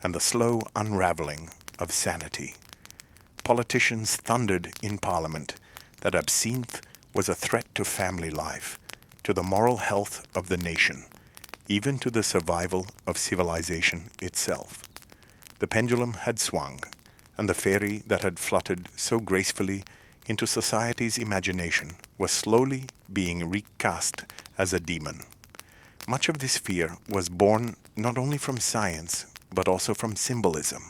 and the slow unraveling of sanity. Politicians thundered in Parliament that absinthe was a threat to family life, to the moral health of the nation, even to the survival of civilization itself. The pendulum had swung, and the fairy that had fluttered so gracefully into society's imagination was slowly being recast as a demon. Much of this fear was born not only from science, but also from symbolism.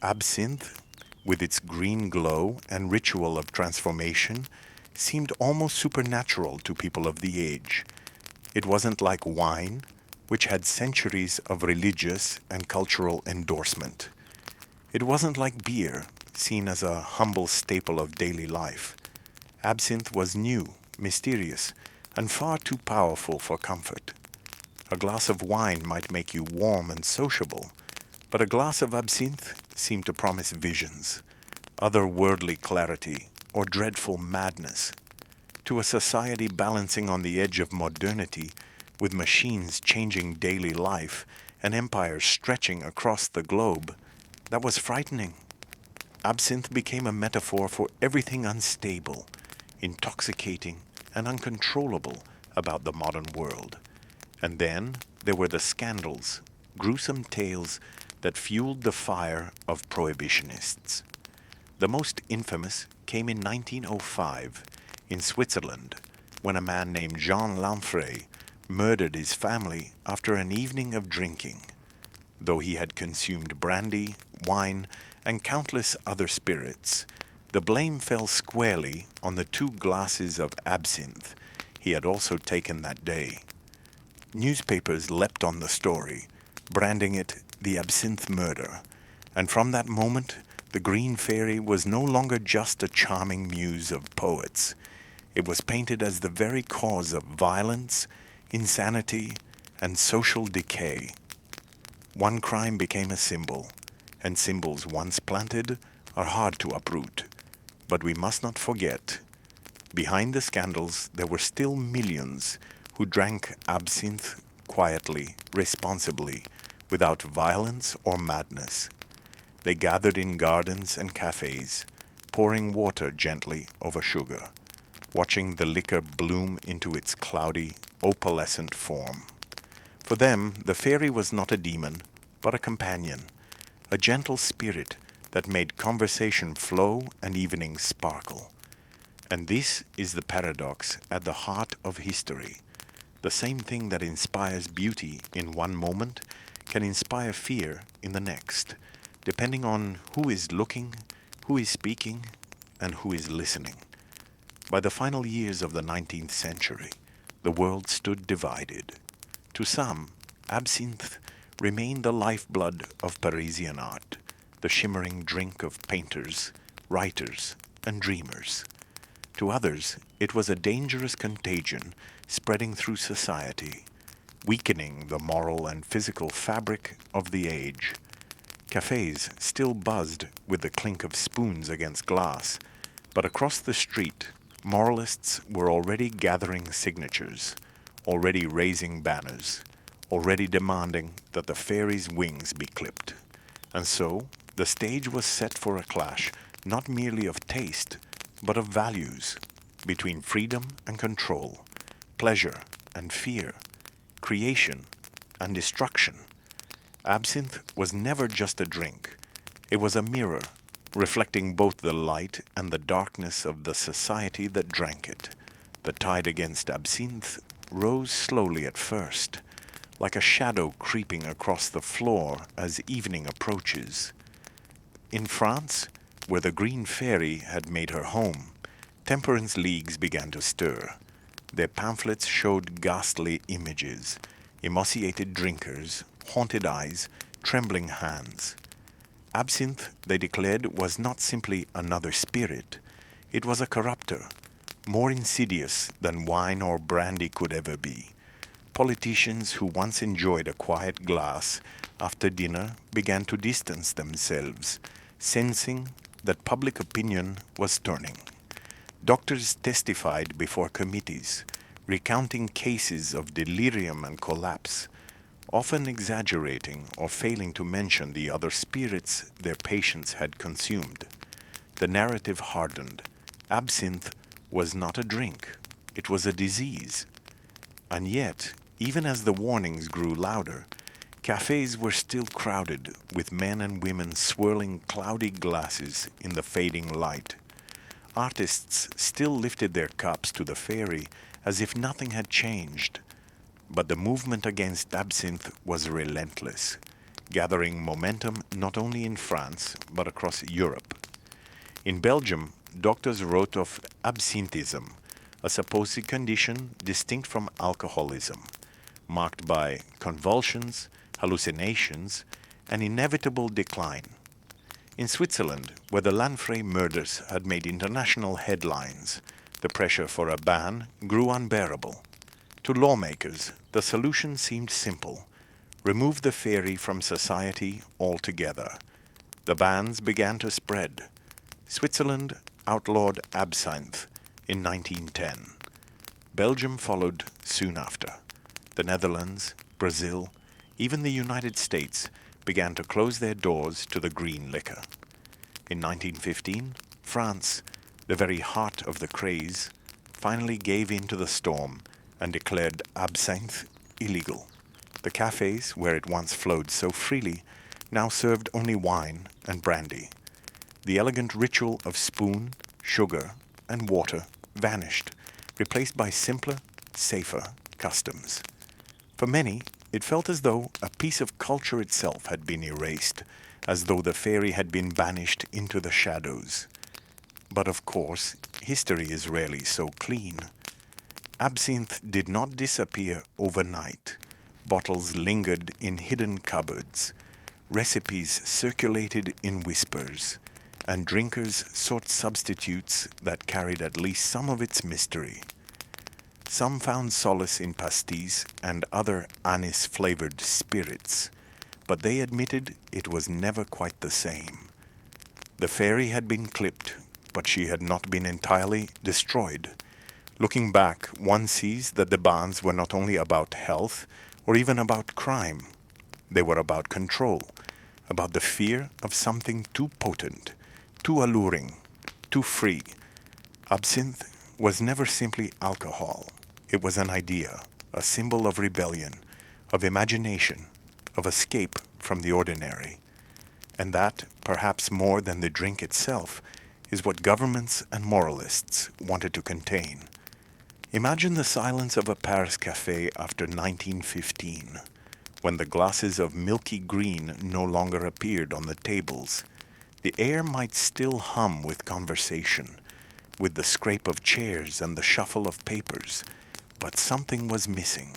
Absinthe, with its green glow and ritual of transformation, seemed almost supernatural to people of the age. It wasn't like wine, which had centuries of religious and cultural endorsement. It wasn't like beer, seen as a humble staple of daily life. Absinthe was new, mysterious, and far too powerful for comfort. A glass of wine might make you warm and sociable, but a glass of absinthe seemed to promise visions, otherworldly clarity, or dreadful madness. To a society balancing on the edge of modernity, with machines changing daily life and empires stretching across the globe, that was frightening. Absinthe became a metaphor for everything unstable, intoxicating, and uncontrollable about the modern world. And then there were the scandals, gruesome tales that fueled the fire of prohibitionists. The most infamous came in 1905 in Switzerland, when a man named Jean Lanfray murdered his family after an evening of drinking. Though he had consumed brandy, wine, and countless other spirits, the blame fell squarely on the 2 glasses of absinthe he had also taken that day. Newspapers leapt on the story, branding it the absinthe murder, and from that moment the green fairy was no longer just a charming muse of poets. It was painted as the very cause of violence, insanity, and social decay. One crime became a symbol, and symbols once planted are hard to uproot. But we must not forget, behind the scandals there were still millions who drank absinthe quietly, responsibly, without violence or madness. They gathered in gardens and cafés, pouring water gently over sugar, watching the liquor bloom into its cloudy, opalescent form. For them, the fairy was not a demon, but a companion, a gentle spirit that made conversation flow and evening sparkle. And this is the paradox at the heart of history. The same thing that inspires beauty in one moment can inspire fear in the next, depending on who is looking, who is speaking, and who is listening. By the final years of the 19th century, the world stood divided. To some, absinthe remained the lifeblood of Parisian art, the shimmering drink of painters, writers, and dreamers. To others, it was a dangerous contagion spreading through society, weakening the moral and physical fabric of the age. Cafés still buzzed with the clink of spoons against glass, but across the street, moralists were already gathering signatures, already raising banners, already demanding that the fairy's wings be clipped. And so, the stage was set for a clash not merely of taste, but of values, between freedom and control, pleasure and fear, creation and destruction. Absinthe was never just a drink. It was a mirror, reflecting both the light and the darkness of the society that drank it. The tide against absinthe rose slowly at first, like a shadow creeping across the floor as evening approaches. In France, where the Green Fairy had made her home, temperance leagues began to stir. Their pamphlets showed ghastly images, emaciated drinkers, haunted eyes, trembling hands. Absinthe, they declared, was not simply another spirit. It was a corrupter, more insidious than wine or brandy could ever be. Politicians who once enjoyed a quiet glass after dinner began to distance themselves, sensing that public opinion was turning. Doctors testified before committees, recounting cases of delirium and collapse, often exaggerating or failing to mention the other spirits their patients had consumed. The narrative hardened. Absinthe was not a drink, it was a disease. And yet, even as the warnings grew louder, cafes were still crowded with men and women swirling cloudy glasses in the fading light. Artists still lifted their cups to the fairy as if nothing had changed. But the movement against absinthe was relentless, gathering momentum not only in France but across Europe. In Belgium, doctors wrote of absinthism, a supposed condition distinct from alcoholism, marked by convulsions, hallucinations, and inevitable decline. In Switzerland, where the Lanfray murders had made international headlines, the pressure for a ban grew unbearable. To lawmakers, the solution seemed simple: remove the fairy from society altogether. The bans began to spread. Switzerland outlawed absinthe in 1910. Belgium followed soon after. The Netherlands, Brazil, even the United States began to close their doors to the green liquor. In 1915, France, the very heart of the craze, finally gave in to the storm and declared absinthe illegal. The cafes, where it once flowed so freely, now served only wine and brandy. The elegant ritual of spoon, sugar, and water vanished, replaced by simpler, safer customs. For many, it felt as though a piece of culture itself had been erased, as though the fairy had been banished into the shadows. But of course, history is rarely so clean. Absinthe did not disappear overnight. Bottles lingered in hidden cupboards. Recipes circulated in whispers, and drinkers sought substitutes that carried at least some of its mystery. Some found solace in pastis and other anise-flavored spirits, but they admitted it was never quite the same. The fairy had been clipped, but she had not been entirely destroyed. Looking back, one sees that the bans were not only about health or even about crime. They were about control, about the fear of something too potent, too alluring, too free. Absinthe was never simply alcohol. It was an idea, a symbol of rebellion, of imagination, of escape from the ordinary. And that, perhaps more than the drink itself, is what governments and moralists wanted to contain. Imagine the silence of a Paris café after 1915, when the glasses of milky green no longer appeared on the tables. The air might still hum with conversation, with the scrape of chairs and the shuffle of papers, but something was missing.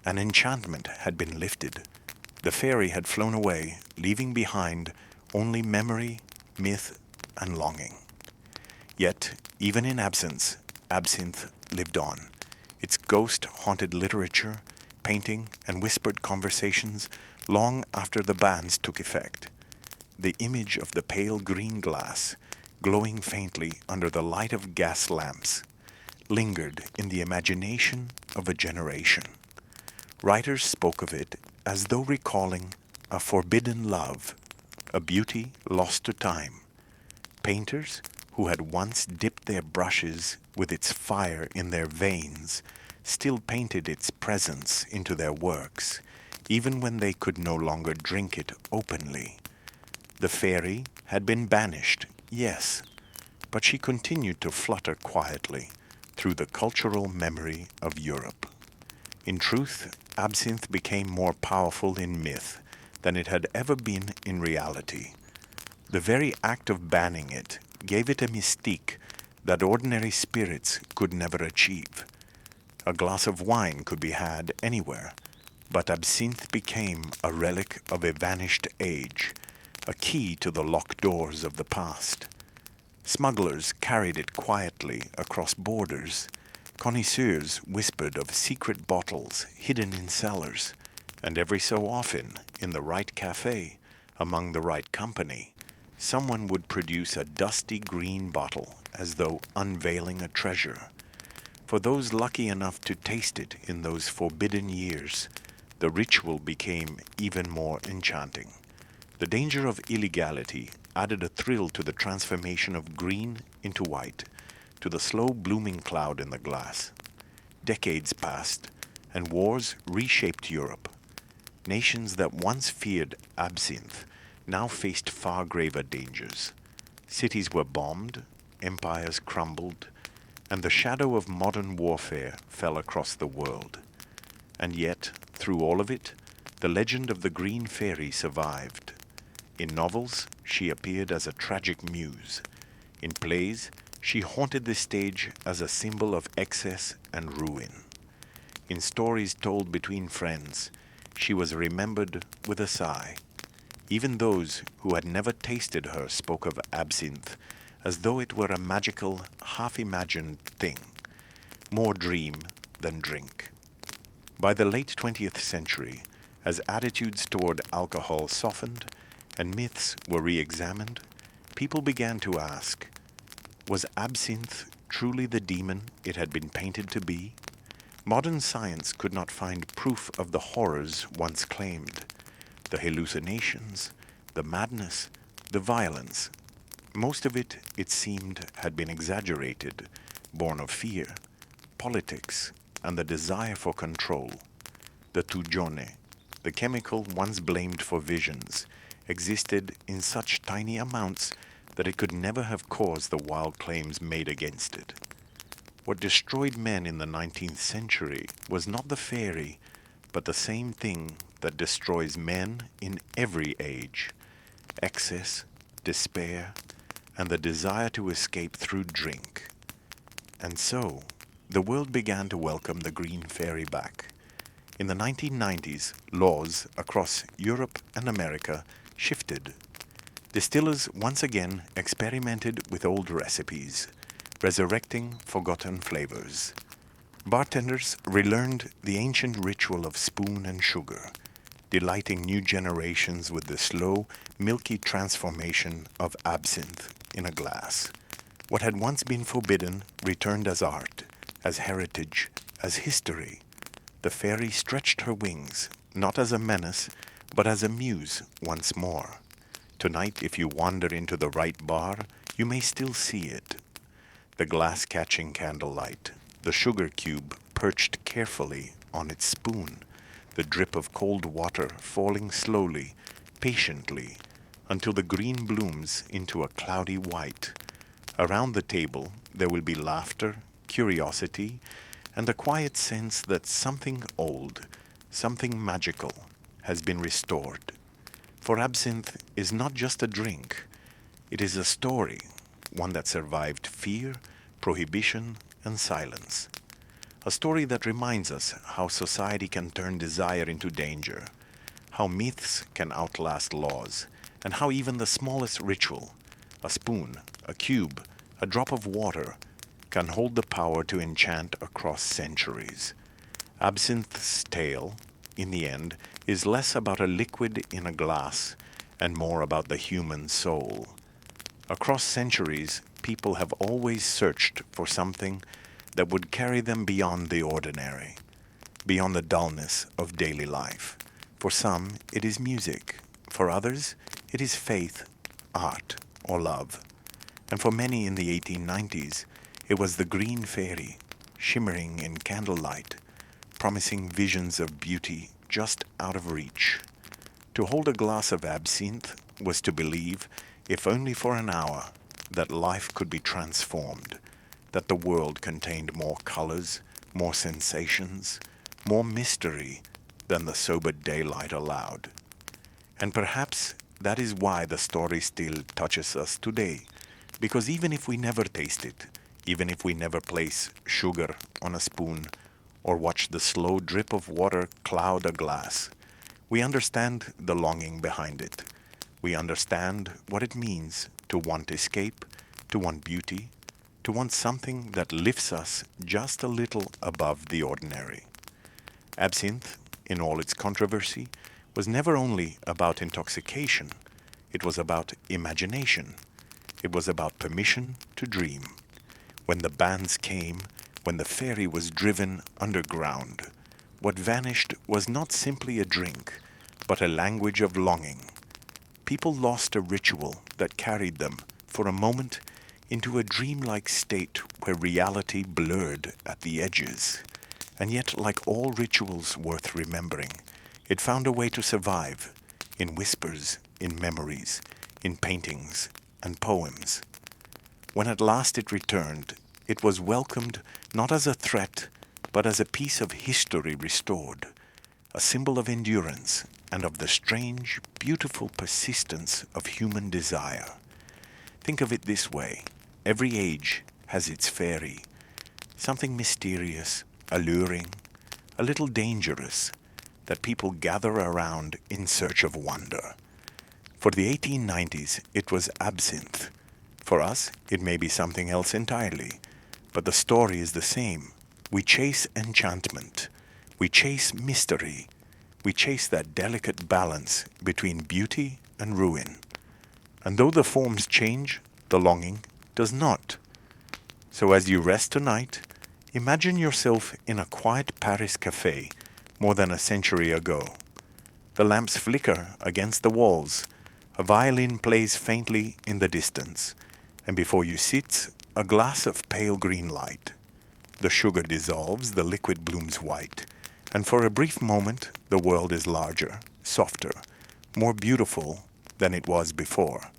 An enchantment had been lifted. The fairy had flown away, leaving behind only memory, myth, and longing. Yet, even in absence, absinthe lived on. Its ghost haunted literature, painting, and whispered conversations long after the bans took effect. the image of the pale green glass, glowing faintly under the light of gas lamps, lingered in the imagination of a generation. Writers spoke of it as though recalling a forbidden love, a beauty lost to time. Painters who had once dipped their brushes with its fire in their veins still painted its presence into their works, even when they could no longer drink it openly. The fairy had been banished, yes, but she continued to flutter quietly through the cultural memory of Europe. In truth, absinthe became more powerful in myth than it had ever been in reality. The very act of banning it gave it a mystique that ordinary spirits could never achieve. A glass of wine could be had anywhere, but absinthe became a relic of a vanished age, a key to the locked doors of the past. Smugglers carried it quietly across borders. Connoisseurs whispered of secret bottles hidden in cellars, and every so often, in the right café, among the right company, someone would produce a dusty green bottle as though unveiling a treasure. For those lucky enough to taste it in those forbidden years, the ritual became even more enchanting. The danger of illegality added a thrill to the transformation of green into white, to the slow blooming cloud in the glass. Decades passed, and wars reshaped Europe. Nations that once feared absinthe now faced far graver dangers. Cities were bombed, empires crumbled, and the shadow of modern warfare fell across the world. And yet, through all of it, the legend of the Green Fairy survived. In novels, she appeared as a tragic muse. In plays, she haunted the stage as a symbol of excess and ruin. In stories told between friends, she was remembered with a sigh. Even those who had never tasted her spoke of absinthe as though it were a magical, half-imagined thing, more dream than drink. By the late 20th century, as attitudes toward alcohol softened and myths were re-examined, people began to ask, was absinthe truly the demon it had been painted to be? Modern science could not find proof of the horrors once claimed. The hallucinations, the madness, the violence. Most of it, it seemed, had been exaggerated, born of fear, politics, and the desire for control. The tugione, the chemical once blamed for visions, existed in such tiny amounts that it could never have caused the wild claims made against it. What destroyed men in the 19th century was not the fairy, but the same thing that destroys men in every age: excess, despair, and the desire to escape through drink. And so, the world began to welcome the Green Fairy back. In the 1990s, laws across Europe and America shifted. Distillers once again experimented with old recipes, resurrecting forgotten flavors. Bartenders relearned the ancient ritual of spoon and sugar, delighting new generations with the slow, milky transformation of absinthe in a glass. What had once been forbidden returned as art, as heritage, as history. The fairy stretched her wings, not as a menace, but as a muse once more. Tonight, if you wander into the right bar, you may still see it. The glass catching candlelight, the sugar cube perched carefully on its spoon, the drip of cold water falling slowly, patiently, until the green blooms into a cloudy white. Around the table, there will be laughter, curiosity, and a quiet sense that something old, something magical, has been restored. For absinthe is not just a drink, it is a story, one that survived fear, prohibition, and silence. A story that reminds us how society can turn desire into danger, how myths can outlast laws, and how even the smallest ritual, a spoon, a cube, a drop of water, can hold the power to enchant across centuries. Absinthe's tale, in the end, is less about a liquid in a glass and more about the human soul. Across centuries, people have always searched for something that would carry them beyond the ordinary, beyond the dullness of daily life. For some, it is music. For others, it is faith, art, or love. And for many in the 1890s, it was the green fairy, shimmering in candlelight, promising visions of beauty just out of reach. To hold a glass of absinthe was to believe, if only for an hour, that life could be transformed, that the world contained more colors, more sensations, more mystery than the sober daylight allowed. And perhaps that is why the story still touches us today, because even if we never taste it, even if we never place sugar on a spoon or watch the slow drip of water cloud a glass, we understand the longing behind it. We understand what it means to want escape, to want beauty, to want something that lifts us just a little above the ordinary. Absinthe, in all its controversy, was never only about intoxication. It was about imagination. It was about permission to dream. When the bands came, when the ferry was driven underground, what vanished was not simply a drink, but a language of longing. People lost a ritual that carried them, for a moment, into a dreamlike state where reality blurred at the edges. And yet, like all rituals worth remembering, it found a way to survive, in whispers, in memories, in paintings and poems. When at last it returned, it was welcomed not as a threat, but as a piece of history restored, a symbol of endurance and of the strange, beautiful persistence of human desire. Think of it this way. Every age has its fairy, something mysterious, alluring, a little dangerous, that people gather around in search of wonder. For the 1890s, it was absinthe. For us, it may be something else entirely, but the story is the same. We chase enchantment. We chase mystery. We chase that delicate balance between beauty and ruin. And though the forms change, the longing does not. So as you rest tonight, imagine yourself in a quiet Paris café more than a century ago. The lamps flicker against the walls. A violin plays faintly in the distance, and before you sits a glass of pale green light. The sugar dissolves, the liquid blooms white, and for a brief moment the world is larger, softer, more beautiful than it was before.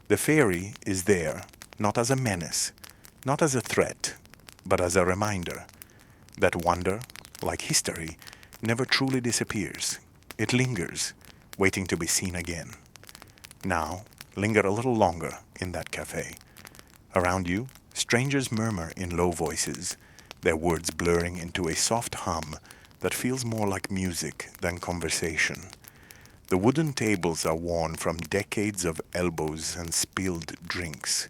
The fairy is there, not as a menace, not as a threat, but as a reminder that wonder, like history, never truly disappears. It lingers, waiting to be seen again. Now, linger a little longer in that cafe. Around you, strangers murmur in low voices, their words blurring into a soft hum that feels more like music than conversation. The wooden tables are worn from decades of elbows and spilled drinks,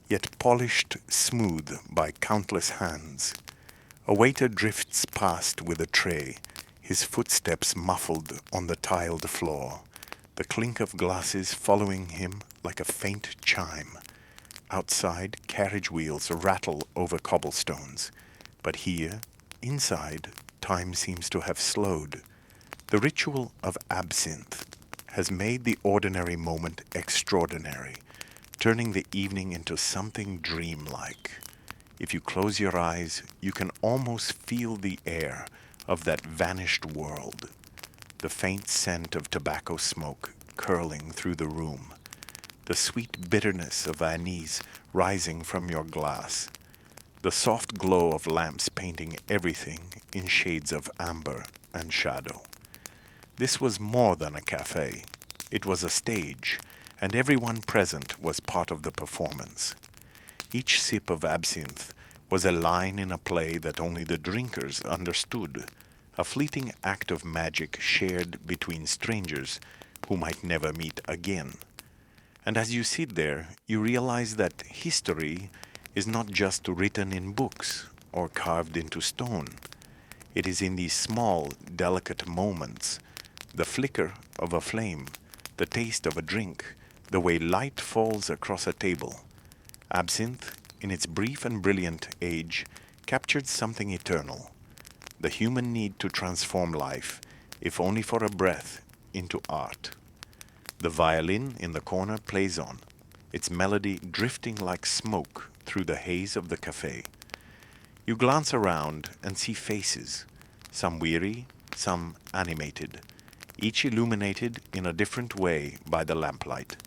yet polished smooth by countless hands. A waiter drifts past with a tray, his footsteps muffled on the tiled floor, the clink of glasses following him like a faint chime. Outside, carriage wheels rattle over cobblestones, but here, inside, time seems to have slowed. The ritual of absinthe has made the ordinary moment extraordinary, turning the evening into something dreamlike. If you close your eyes, you can almost feel the air of that vanished world, the faint scent of tobacco smoke curling through the room, the sweet bitterness of anise rising from your glass, the soft glow of lamps painting everything in shades of amber and shadow. This was more than a cafe. It was a stage, and everyone present was part of the performance. Each sip of absinthe was a line in a play that only the drinkers understood, a fleeting act of magic shared between strangers who might never meet again. And as you sit there, you realize that history is not just written in books or carved into stone. It is in these small, delicate moments, the flicker of a flame, the taste of a drink, the way light falls across a table. Absinthe, in its brief and brilliant age, captured something eternal, the human need to transform life, if only for a breath, into art. The violin in the corner plays on, its melody drifting like smoke through the haze of the café. You glance around and see faces, some weary, some animated, each illuminated in a different way by the lamplight.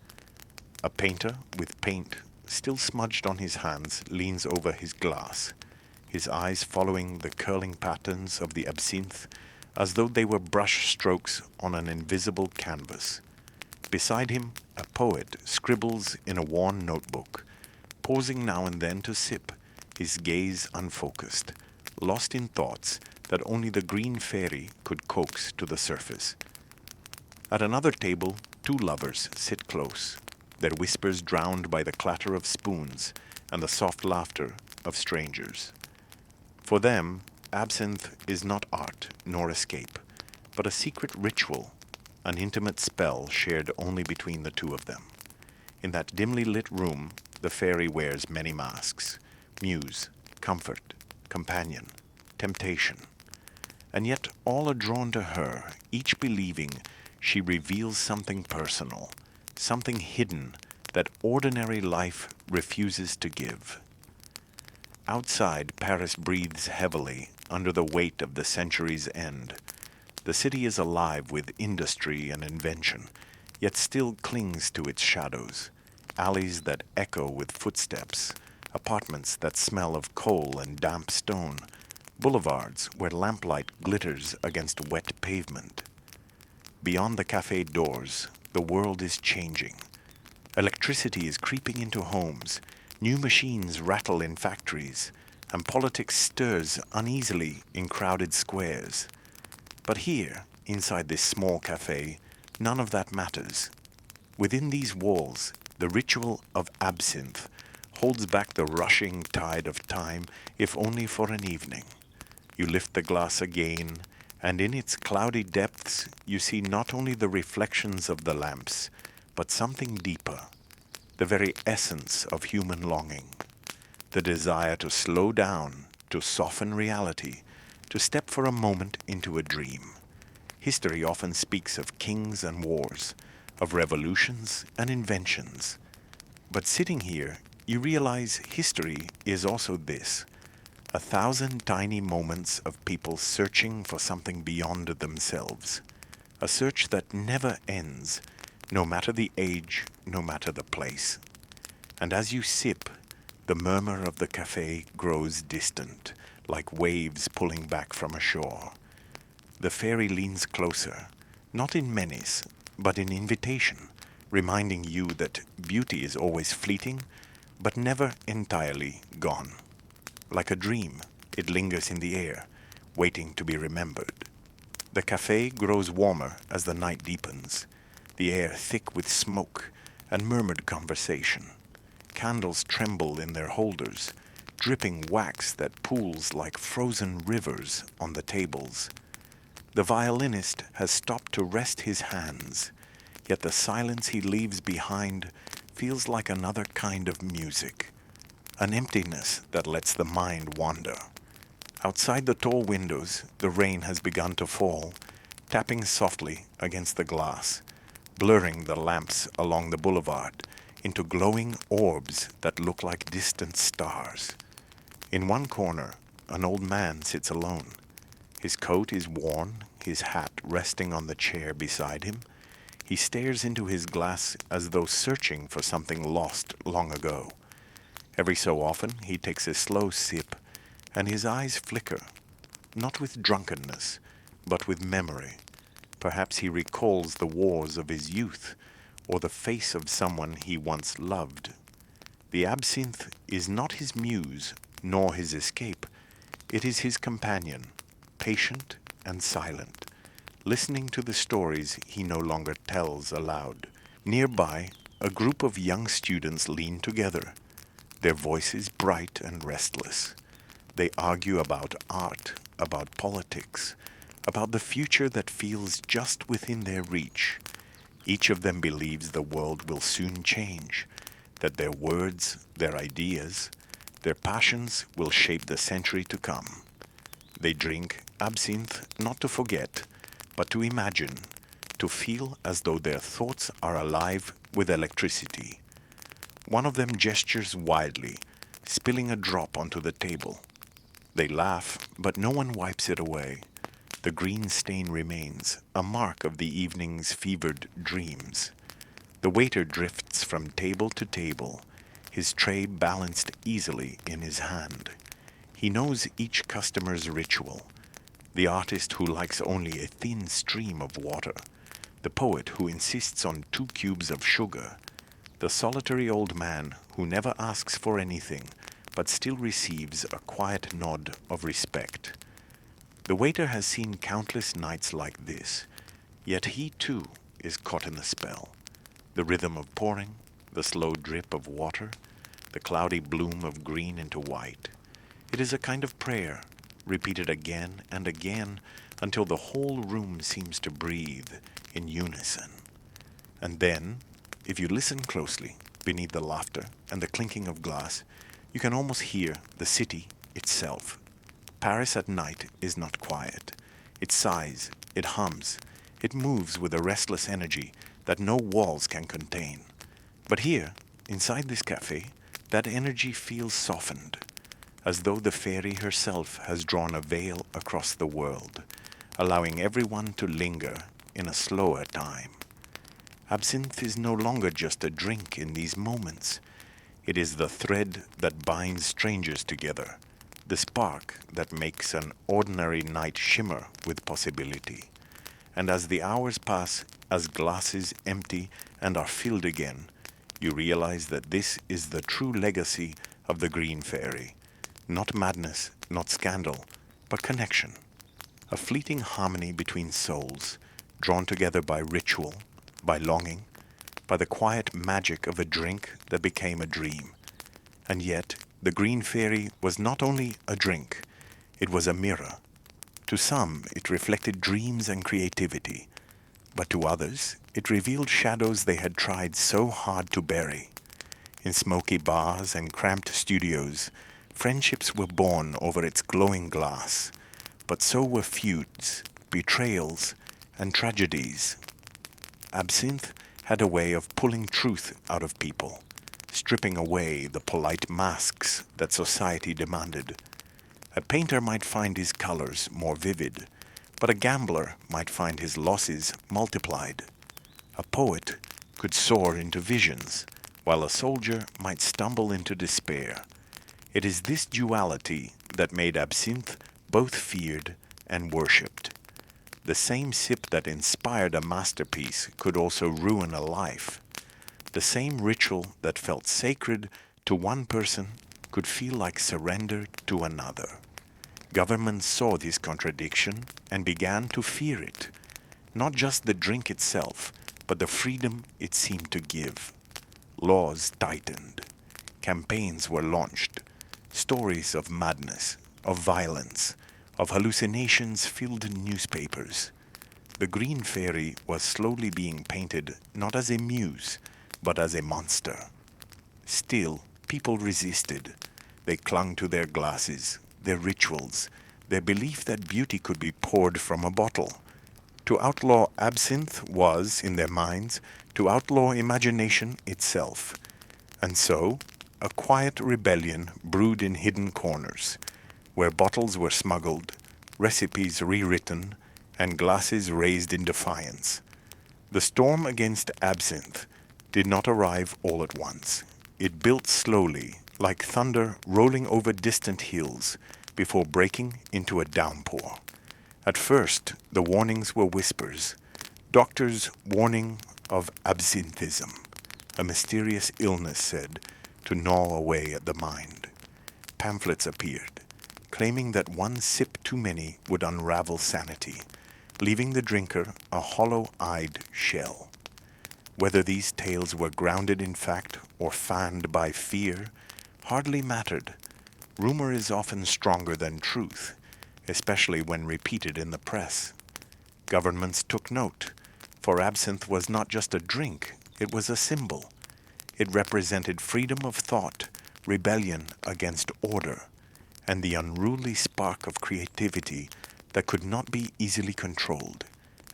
A painter with paint still smudged on his hands leans over his glass, his eyes following the curling patterns of the absinthe as though they were brush strokes on an invisible canvas. Beside him, a poet scribbles in a worn notebook, pausing now and then to sip, his gaze unfocused, lost in thoughts that only the green fairy could coax to the surface. At another table, two lovers sit close, their whispers drowned by the clatter of spoons and the soft laughter of strangers. For them, absinthe is not art nor escape, but a secret ritual, an intimate spell shared only between the two of them. In that dimly lit room, the fairy wears many masks: muse, comfort, companion, temptation. And yet all are drawn to her, each believing she reveals something personal, something hidden that ordinary life refuses to give. Outside, Paris breathes heavily under the weight of the century's end. The city is alive with industry and invention, yet still clings to its shadows. Alleys that echo with footsteps, apartments that smell of coal and damp stone, boulevards where lamplight glitters against wet pavement. Beyond the cafe doors, the world is changing. Electricity is creeping into homes, new machines rattle in factories, and politics stirs uneasily in crowded squares. But here, inside this small cafe, none of that matters. Within these walls, the ritual of absinthe holds back the rushing tide of time, if only for an evening. You lift the glass again, and in its cloudy depths you see not only the reflections of the lamps, but something deeper, the very essence of human longing, the desire to slow down, to soften reality, to step for a moment into a dream. History often speaks of kings and wars, of revolutions and inventions. But sitting here, you realize history is also this: 1,000 tiny moments of people searching for something beyond themselves. A search that never ends, no matter the age, no matter the place. And as you sip, the murmur of the cafe grows distant, like waves pulling back from a shore. The fairy leans closer, not in menace, but in invitation, reminding you that beauty is always fleeting, but never entirely gone. Like a dream, it lingers in the air, waiting to be remembered. The cafe grows warmer as the night deepens, the air thick with smoke and murmured conversation. Candles tremble in their holders, dripping wax that pools like frozen rivers on the tables. The violinist has stopped to rest his hands, yet the silence he leaves behind feels like another kind of music, an emptiness that lets the mind wander. Outside the tall windows, the rain has begun to fall, tapping softly against the glass, blurring the lamps along the boulevard into glowing orbs that look like distant stars. In one corner, an old man sits alone. His coat is worn, his hat resting on the chair beside him. He stares into his glass as though searching for something lost long ago. Every so often he takes a slow sip, and his eyes flicker, not with drunkenness, but with memory. Perhaps he recalls the wars of his youth, or the face of someone he once loved. The absinthe is not his muse, nor his escape. It is his companion, patient and silent, listening to the stories he no longer tells aloud. Nearby, a group of young students lean together, their voices bright and restless. They argue about art, about politics, about the future that feels just within their reach. Each of them believes the world will soon change, that their words, their ideas, their passions will shape the century to come. They drink absinthe not to forget, but to imagine, to feel as though their thoughts are alive with electricity. One of them gestures wildly, spilling a drop onto the table. They laugh, but no one wipes it away. The green stain remains, a mark of the evening's fevered dreams. The waiter drifts from table to table, his tray balanced easily in his hand. He knows each customer's ritual. The artist who likes only a thin stream of water, the poet who insists on 2 cubes of sugar, the solitary old man who never asks for anything but still receives a quiet nod of respect. The waiter has seen countless nights like this, yet he too is caught in the spell. The rhythm of pouring, the slow drip of water, the cloudy bloom of green into white. It is a kind of prayer, repeated again and again until the whole room seems to breathe in unison. And then, if you listen closely, beneath the laughter and the clinking of glass, you can almost hear the city itself. Paris at night is not quiet. It sighs, it hums, it moves with a restless energy that no walls can contain. But here, inside this cafe, that energy feels softened, as though the fairy herself has drawn a veil across the world, allowing everyone to linger in a slower time. Absinthe is no longer just a drink in these moments. It is the thread that binds strangers together, the spark that makes an ordinary night shimmer with possibility. And as the hours pass, as glasses empty and are filled again, you realize that this is the true legacy of the Green Fairy. Not madness, not scandal, but connection. A fleeting harmony between souls, drawn together by ritual, by longing, by the quiet magic of a drink that became a dream. And yet, the Green Fairy was not only a drink, it was a mirror. To some, it reflected dreams and creativity, but to others, it revealed shadows they had tried so hard to bury. In smoky bars and cramped studios, friendships were born over its glowing glass, but so were feuds, betrayals, and tragedies. Absinthe had a way of pulling truth out of people, stripping away the polite masks that society demanded. A painter might find his colors more vivid, but a gambler might find his losses multiplied. A poet could soar into visions, while a soldier might stumble into despair. It is this duality that made absinthe both feared and worshipped. The same sip that inspired a masterpiece could also ruin a life. The same ritual that felt sacred to one person could feel like surrender to another. Governments saw this contradiction and began to fear it, not just the drink itself, but the freedom it seemed to give. Laws tightened. Campaigns were launched. Stories of madness, of violence, of hallucinations filled newspapers. The Green Fairy was slowly being painted not as a muse, but as a monster. Still, people resisted. They clung to their glasses, their rituals, their belief that beauty could be poured from a bottle. To outlaw absinthe was, in their minds, to outlaw imagination itself. And so, a quiet rebellion brewed in hidden corners, where bottles were smuggled, recipes rewritten, and glasses raised in defiance. The storm against absinthe did not arrive all at once. It built slowly, like thunder rolling over distant hills, before breaking into a downpour. At first, the warnings were whispers. Doctors' warning of absinthism, a mysterious illness said to gnaw away at the mind. Pamphlets appeared, claiming that one sip too many would unravel sanity, leaving the drinker a hollow-eyed shell. Whether these tales were grounded in fact or fanned by fear hardly mattered. Rumor is often stronger than truth, especially when repeated in the press. Governments took note. For absinthe was not just a drink, it was a symbol. It represented freedom of thought, rebellion against order, and the unruly spark of creativity that could not be easily controlled.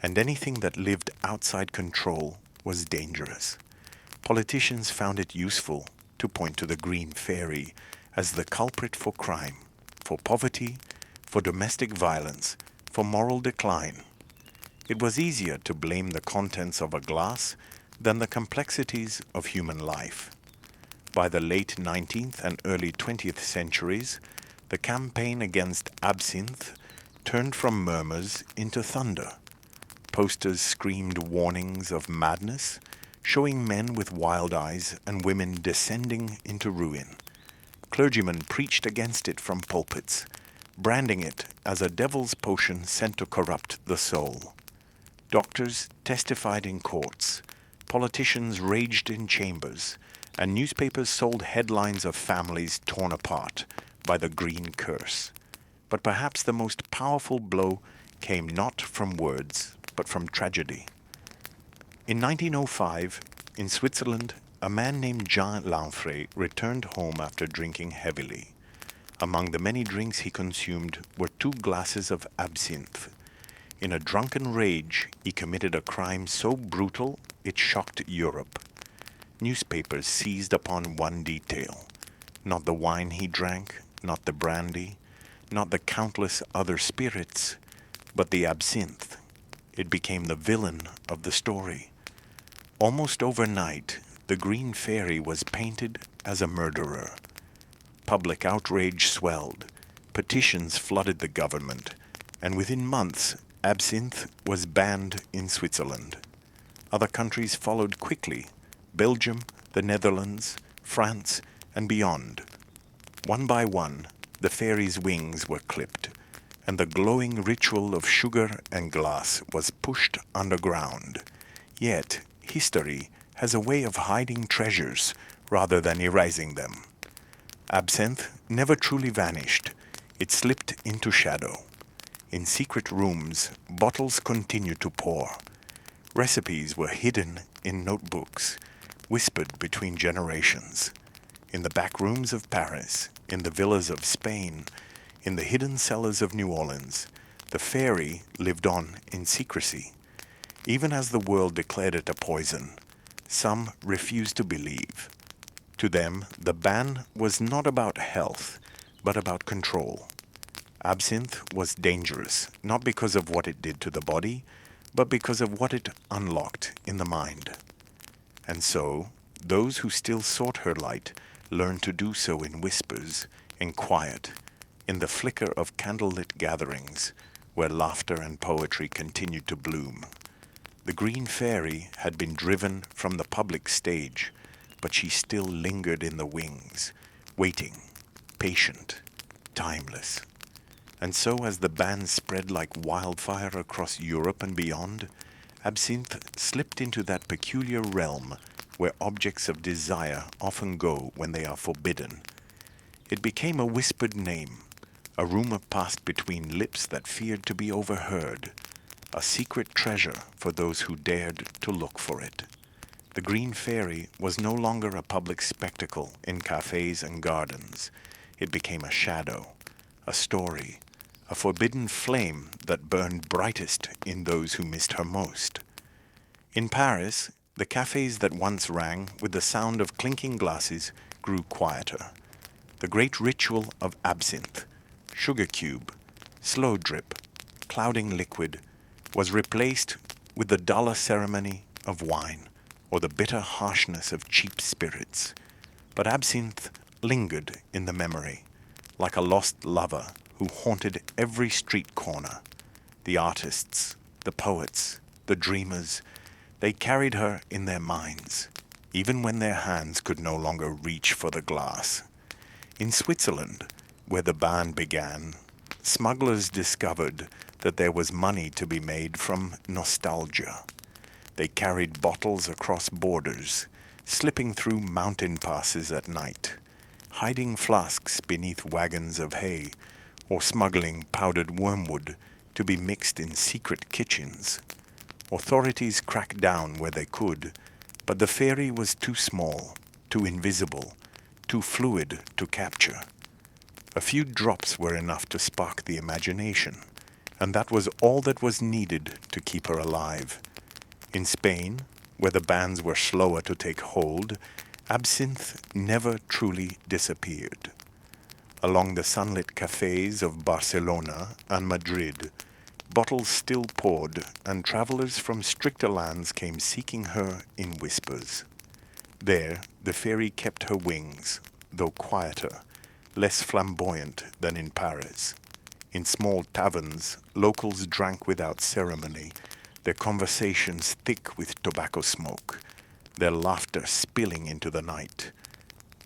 And anything that lived outside control was dangerous. Politicians found it useful to point to the green fairy as the culprit for crime, for poverty, for domestic violence, for moral decline. It was easier to blame the contents of a glass than the complexities of human life. By the late 19th and early 20th centuries, the campaign against absinthe turned from murmurs into thunder. Posters screamed warnings of madness, showing men with wild eyes and women descending into ruin. Clergymen preached against it from pulpits, branding it as a devil's potion sent to corrupt the soul. Doctors testified in courts, politicians raged in chambers, and newspapers sold headlines of families torn apart by the green curse. But perhaps the most powerful blow came not from words, but from tragedy. In 1905, in Switzerland, a man named Jean Lanfray returned home after drinking heavily. Among the many drinks he consumed were 2 glasses of absinthe. In a drunken rage, he committed a crime so brutal it shocked Europe. Newspapers seized upon one detail: not the wine he drank, not the brandy, not the countless other spirits, but the absinthe. It became the villain of the story. Almost overnight, the green fairy was painted as a murderer. Public outrage swelled. Petitions flooded the government, and within months, absinthe was banned in Switzerland. Other countries followed quickly: Belgium, the Netherlands, France, and beyond. One by one, the fairy's wings were clipped, and the glowing ritual of sugar and glass was pushed underground. Yet, history has a way of hiding treasures rather than erasing them. Absinthe never truly vanished. It slipped into shadow. In secret rooms, bottles continued to pour. Recipes were hidden in notebooks, whispered between generations. In the back rooms of Paris, in the villas of Spain, in the hidden cellars of New Orleans, the fairy lived on in secrecy. Even as the world declared it a poison, some refused to believe. To them, the ban was not about health, but about control. Absinthe was dangerous, not because of what it did to the body, but because of what it unlocked in the mind. And so, those who still sought her light learned to do so in whispers, in quiet, in the flicker of candlelit gatherings, where laughter and poetry continued to bloom. The green fairy had been driven from the public stage, but she still lingered in the wings, waiting, patient, timeless. And so as the ban spread like wildfire across Europe and beyond, absinthe slipped into that peculiar realm where objects of desire often go when they are forbidden. It became a whispered name, a rumor passed between lips that feared to be overheard, a secret treasure for those who dared to look for it. The green fairy was no longer a public spectacle in cafés and gardens. It became a shadow, a story, a forbidden flame that burned brightest in those who missed her most. In Paris, the cafés that once rang with the sound of clinking glasses grew quieter. The great ritual of absinthe, sugar cube, slow drip, clouding liquid, was replaced with the duller ceremony of wine or the bitter harshness of cheap spirits. But absinthe lingered in the memory, like a lost lover who haunted every street corner. The artists, the poets, the dreamers, they carried her in their minds, even when their hands could no longer reach for the glass. In Switzerland, where the ban began, smugglers discovered that there was money to be made from nostalgia. They carried bottles across borders, slipping through mountain passes at night, hiding flasks beneath wagons of hay, or smuggling powdered wormwood to be mixed in secret kitchens. Authorities cracked down where they could, but the fairy was too small, too invisible, too fluid to capture. A few drops were enough to spark the imagination, and that was all that was needed to keep her alive. In Spain, where the bans were slower to take hold, absinthe never truly disappeared. Along the sunlit cafés of Barcelona and Madrid, bottles still poured, and travelers from stricter lands came seeking her in whispers. There, the fairy kept her wings, though quieter, less flamboyant than in Paris. In small taverns, locals drank without ceremony, their conversations thick with tobacco smoke, their laughter spilling into the night.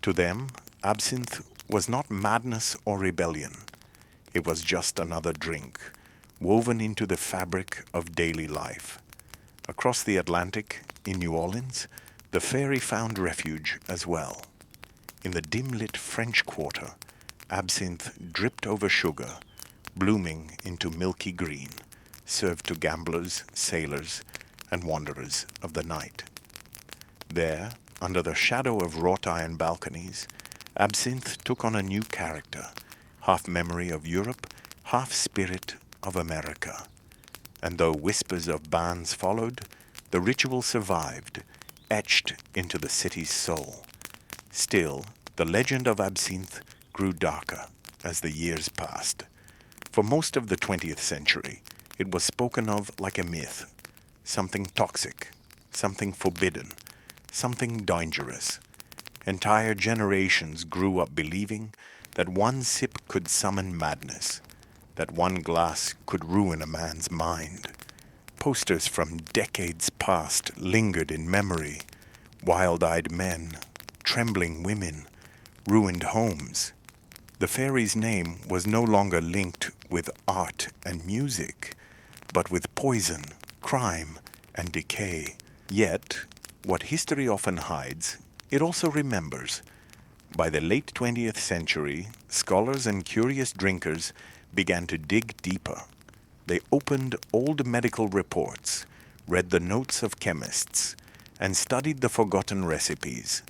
To them, absinthe was not madness or rebellion. It was just another drink, woven into the fabric of daily life. Across the Atlantic, in New Orleans, the fairy found refuge as well. In the dim-lit French Quarter, absinthe dripped over sugar, blooming into milky green, served to gamblers, sailors, and wanderers of the night. There, under the shadow of wrought-iron balconies, absinthe took on a new character, half memory of Europe, half spirit of America. And though whispers of bans followed, the ritual survived, etched into the city's soul. Still, the legend of absinthe grew darker as the years passed. For most of the 20th century, it was spoken of like a myth, something toxic, something forbidden, something dangerous. Entire generations grew up believing that one sip could summon madness, that one glass could ruin a man's mind. Posters from decades past lingered in memory. Wild-eyed men, trembling women, ruined homes. The fairy's name was no longer linked with art and music, but with poison, crime, and decay. Yet, what history often hides, it also remembers. By the late 20th century, scholars and curious drinkers began to dig deeper. They opened old medical reports, read the notes of chemists, and studied the forgotten recipes.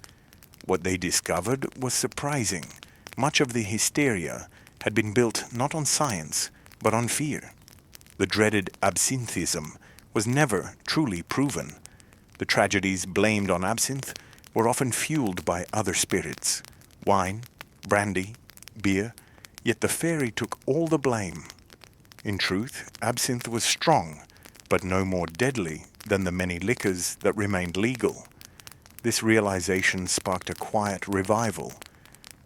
What they discovered was surprising. Much of the hysteria had been built not on science, but on fear. The dreaded absinthism was never truly proven. The tragedies blamed on absinthe were often fueled by other spirits, wine, brandy, beer, yet the fairy took all the blame. In truth, absinthe was strong, but no more deadly than the many liquors that remained legal. This realization sparked a quiet revival.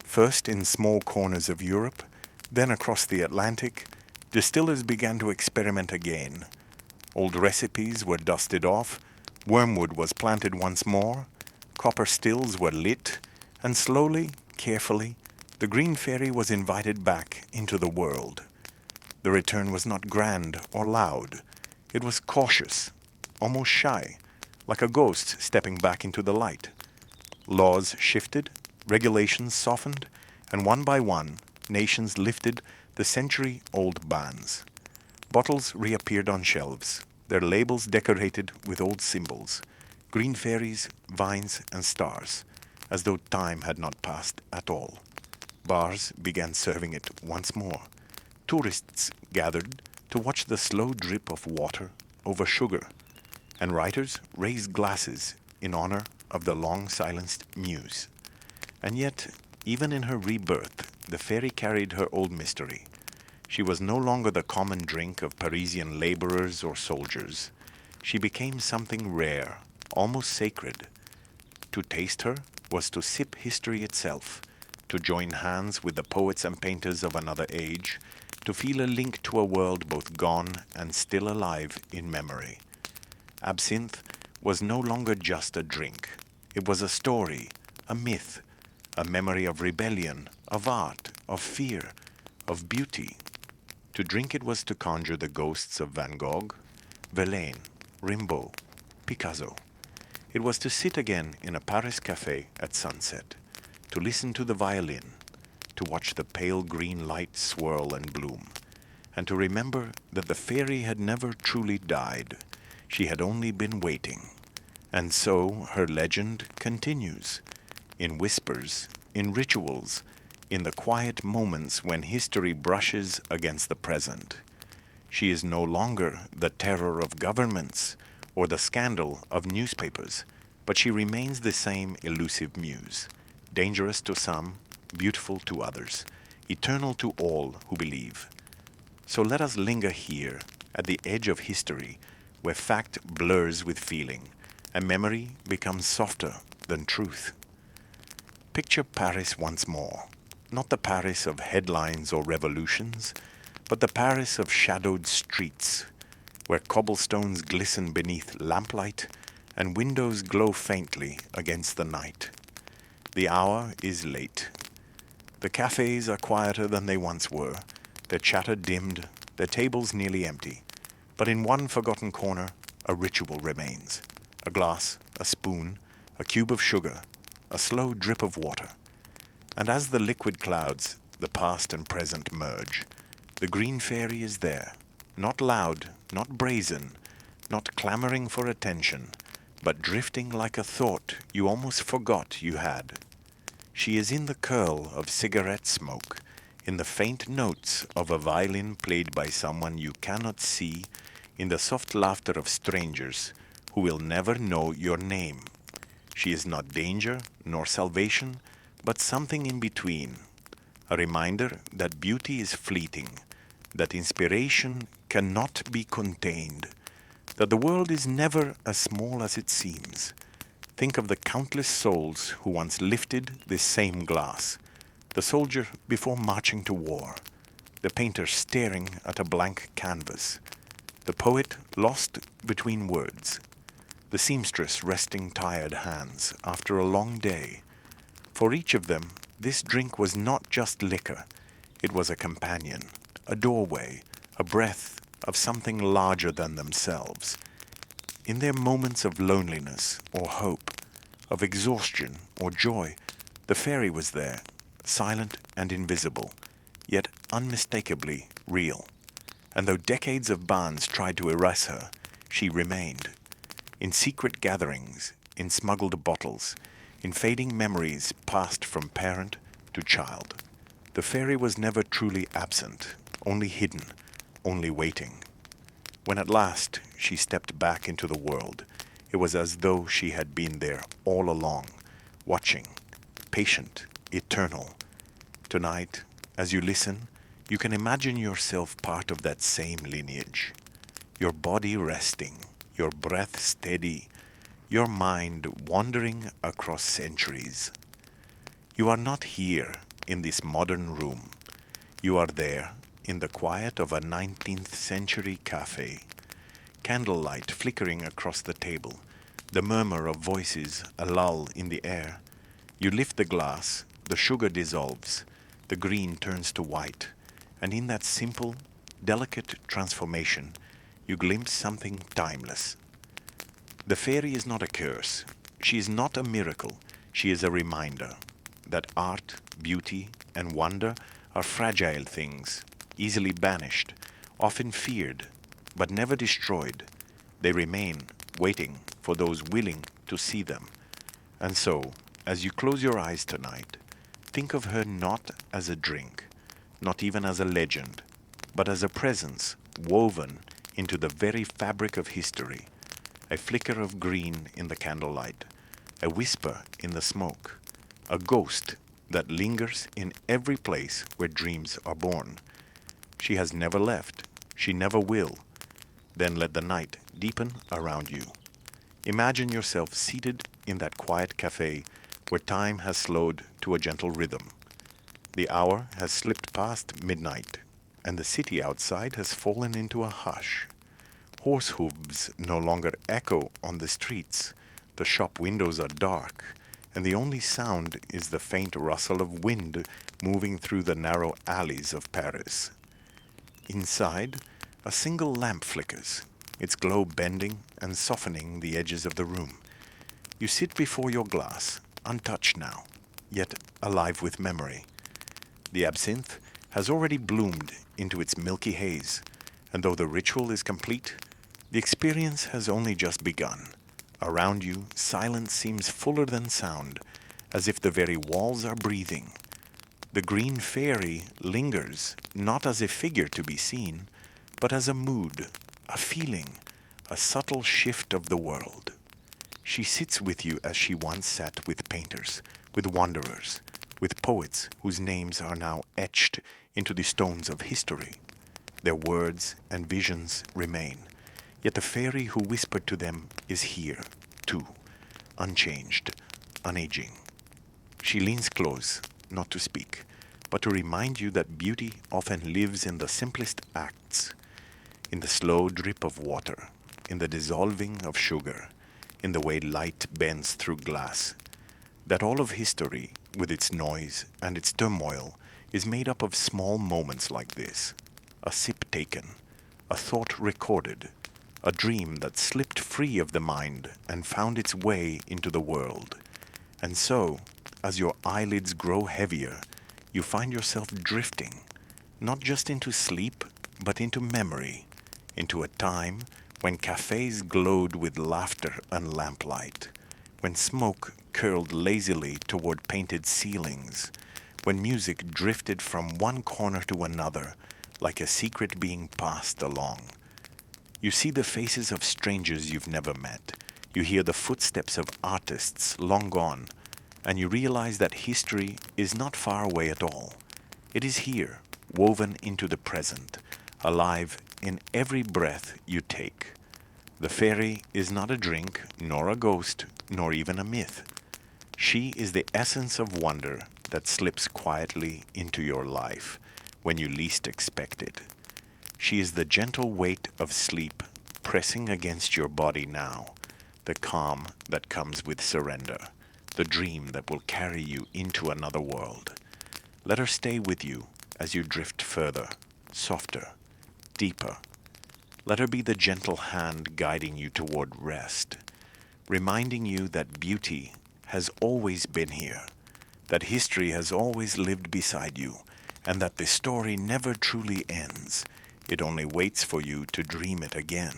First in small corners of Europe, then across the Atlantic, distillers began to experiment again. Old recipes were dusted off, wormwood was planted once more, copper stills were lit, and slowly, carefully, the green fairy was invited back into the world. The return was not grand or loud. It was cautious, almost shy, like a ghost stepping back into the light. Laws shifted, regulations softened, and one by one, nations lifted the century-old bans. Bottles reappeared on shelves, their labels decorated with old symbols, green fairies, vines, and stars, as though time had not passed at all. Bars began serving it once more. Tourists gathered to watch the slow drip of water over sugar, and writers raised glasses in honor of the long-silenced muse. And yet, even in her rebirth, the fairy carried her old mystery. She was no longer the common drink of Parisian laborers or soldiers. She became something rare, almost sacred. To taste her was to sip history itself, to join hands with the poets and painters of another age, to feel a link to a world both gone and still alive in memory. Absinthe was no longer just a drink. It was a story, a myth, a memory of rebellion, of art, of fear, of beauty. To drink it was to conjure the ghosts of Van Gogh, Verlaine, Rimbaud, Picasso. It was to sit again in a Paris café at sunset, to listen to the violin, to watch the pale green light swirl and bloom, and to remember that the fairy had never truly died. She had only been waiting. And so her legend continues, in whispers, in rituals, in the quiet moments when history brushes against the present. She is no longer the terror of governments or the scandal of newspapers, but she remains the same elusive muse, dangerous to some, beautiful to others, eternal to all who believe. So let us linger here, at the edge of history, where fact blurs with feeling, and memory becomes softer than truth. Picture Paris once more, not the Paris of headlines or revolutions, but the Paris of shadowed streets, where cobblestones glisten beneath lamplight and windows glow faintly against the night. The hour is late. The cafés are quieter than they once were, their chatter dimmed, their tables nearly empty. But in one forgotten corner, a ritual remains. A glass, a spoon, a cube of sugar, a slow drip of water. And as the liquid clouds, the past and present merge, the green fairy is there, not loud, not brazen, not clamoring for attention, but drifting like a thought you almost forgot you had. She is in the curl of cigarette smoke, in the faint notes of a violin played by someone you cannot see, in the soft laughter of strangers who will never know your name. She is not danger nor salvation, but something in between. A reminder that beauty is fleeting, that inspiration cannot be contained, that the world is never as small as it seems. Think of the countless souls who once lifted this same glass. The soldier before marching to war, the painter staring at a blank canvas, the poet lost between words, the seamstress resting tired hands after a long day. For each of them, this drink was not just liquor. It was a companion, a doorway, a breath of something larger than themselves. In their moments of loneliness or hope, of exhaustion or joy, the fairy was there, silent and invisible, yet unmistakably real. And though decades of bans tried to erase her, she remained. In secret gatherings, in smuggled bottles, in fading memories passed from parent to child. The fairy was never truly absent, only hidden, only waiting. When at last she stepped back into the world, it was as though she had been there all along, watching, patient, eternal. Tonight, as you listen, you can imagine yourself part of that same lineage. Your body resting, your breath steady, your mind wandering across centuries. You are not here in this modern room. You are there in the quiet of a 19th century cafe. Candlelight flickering across the table, the murmur of voices, a lull in the air. You lift the glass, the sugar dissolves, the green turns to white, and in that simple, delicate transformation, you glimpse something timeless. The fairy is not a curse. She is not a miracle. She is a reminder that art, beauty, and wonder are fragile things, easily banished, often feared, but never destroyed. They remain, waiting for those willing to see them. And so, as you close your eyes tonight, think of her not as a drink, not even as a legend, but as a presence woven into the very fabric of history, a flicker of green in the candlelight, a whisper in the smoke, a ghost that lingers in every place where dreams are born. She has never left. She never will. Then let the night deepen around you. Imagine yourself seated in that quiet cafe where time has slowed to a gentle rhythm. The hour has slipped past midnight, and the city outside has fallen into a hush. Horse hooves no longer echo on the streets. The shop windows are dark, and the only sound is the faint rustle of wind moving through the narrow alleys of Paris. Inside, a single lamp flickers, its glow bending and softening the edges of the room. You sit before your glass, untouched now, yet alive with memory. The absinthe has already bloomed into its milky haze, and though the ritual is complete, The experience has only just begun. Around you, silence seems fuller than sound, as if the very walls are breathing. The green fairy lingers, not as a figure to be seen, but as a mood, a feeling, a subtle shift of the world. She sits with you as she once sat with painters, with wanderers, with poets whose names are now etched into the stones of history. Their words and visions remain, yet the fairy who whispered to them is here, too, unchanged, unaging. She leans close, not to speak, but to remind you that beauty often lives in the simplest acts, in the slow drip of water, in the dissolving of sugar, in the way light bends through glass, that all of history, with its noise and its turmoil, is made up of small moments like this. A sip taken, a thought recorded, a dream that slipped free of the mind and found its way into the world. And so, as your eyelids grow heavier, you find yourself drifting, not just into sleep, but into memory, into a time when cafés glowed with laughter and lamplight, when smoke curled lazily toward painted ceilings, when music drifted from one corner to another like a secret being passed along. You see the faces of strangers you've never met. You hear the footsteps of artists long gone, and you realize that history is not far away at all. It is here, woven into the present, alive in every breath you take. The fairy is not a drink, nor a ghost, nor even a myth. She is the essence of wonder that slips quietly into your life when you least expect it. She is the gentle weight of sleep pressing against your body now, the calm that comes with surrender, the dream that will carry you into another world. Let her stay with you as you drift further, softer, deeper. Let her be the gentle hand guiding you toward rest, reminding you that beauty has always been here, that history has always lived beside you, and that the story never truly ends. It only waits for you to dream it again.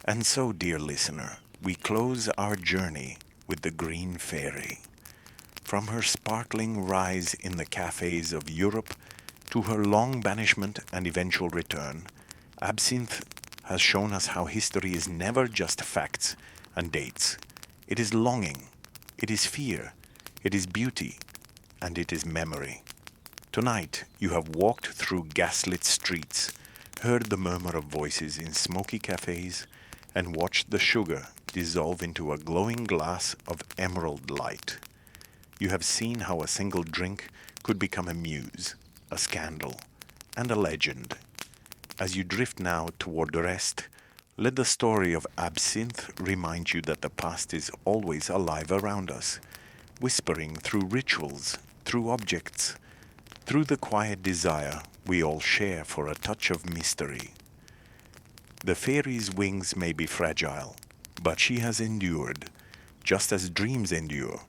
And so, dear listener, we close our journey with the Green Fairy. From her sparkling rise in the cafés of Europe to her long banishment and eventual return, Absinthe has shown us how history is never just facts and dates. It is longing, it is fear, it is beauty, and it is memory. Tonight, you have walked through gaslit streets, heard the murmur of voices in smoky cafes, and watched the sugar dissolve into a glowing glass of emerald light. You have seen how a single drink could become a muse, a scandal, and a legend. As you drift now toward rest, let the story of Absinthe remind you that the past is always alive around us, whispering through rituals, through objects, through the quiet desire we all share for a touch of mystery. The fairy's wings may be fragile, but she has endured, just as dreams endure,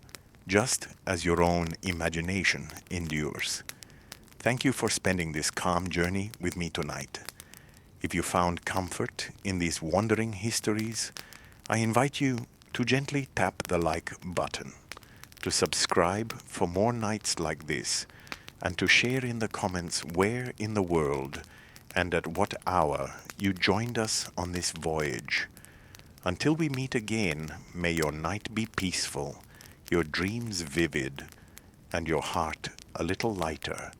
just as your own imagination endures. Thank you for spending this calm journey with me tonight. If you found comfort in these wandering histories, I invite you to gently tap the like button, to subscribe for more nights like this, and to share in the comments where in the world and at what hour you joined us on this voyage. Until we meet again, may your night be peaceful, your dreams vivid, and your heart a little lighter.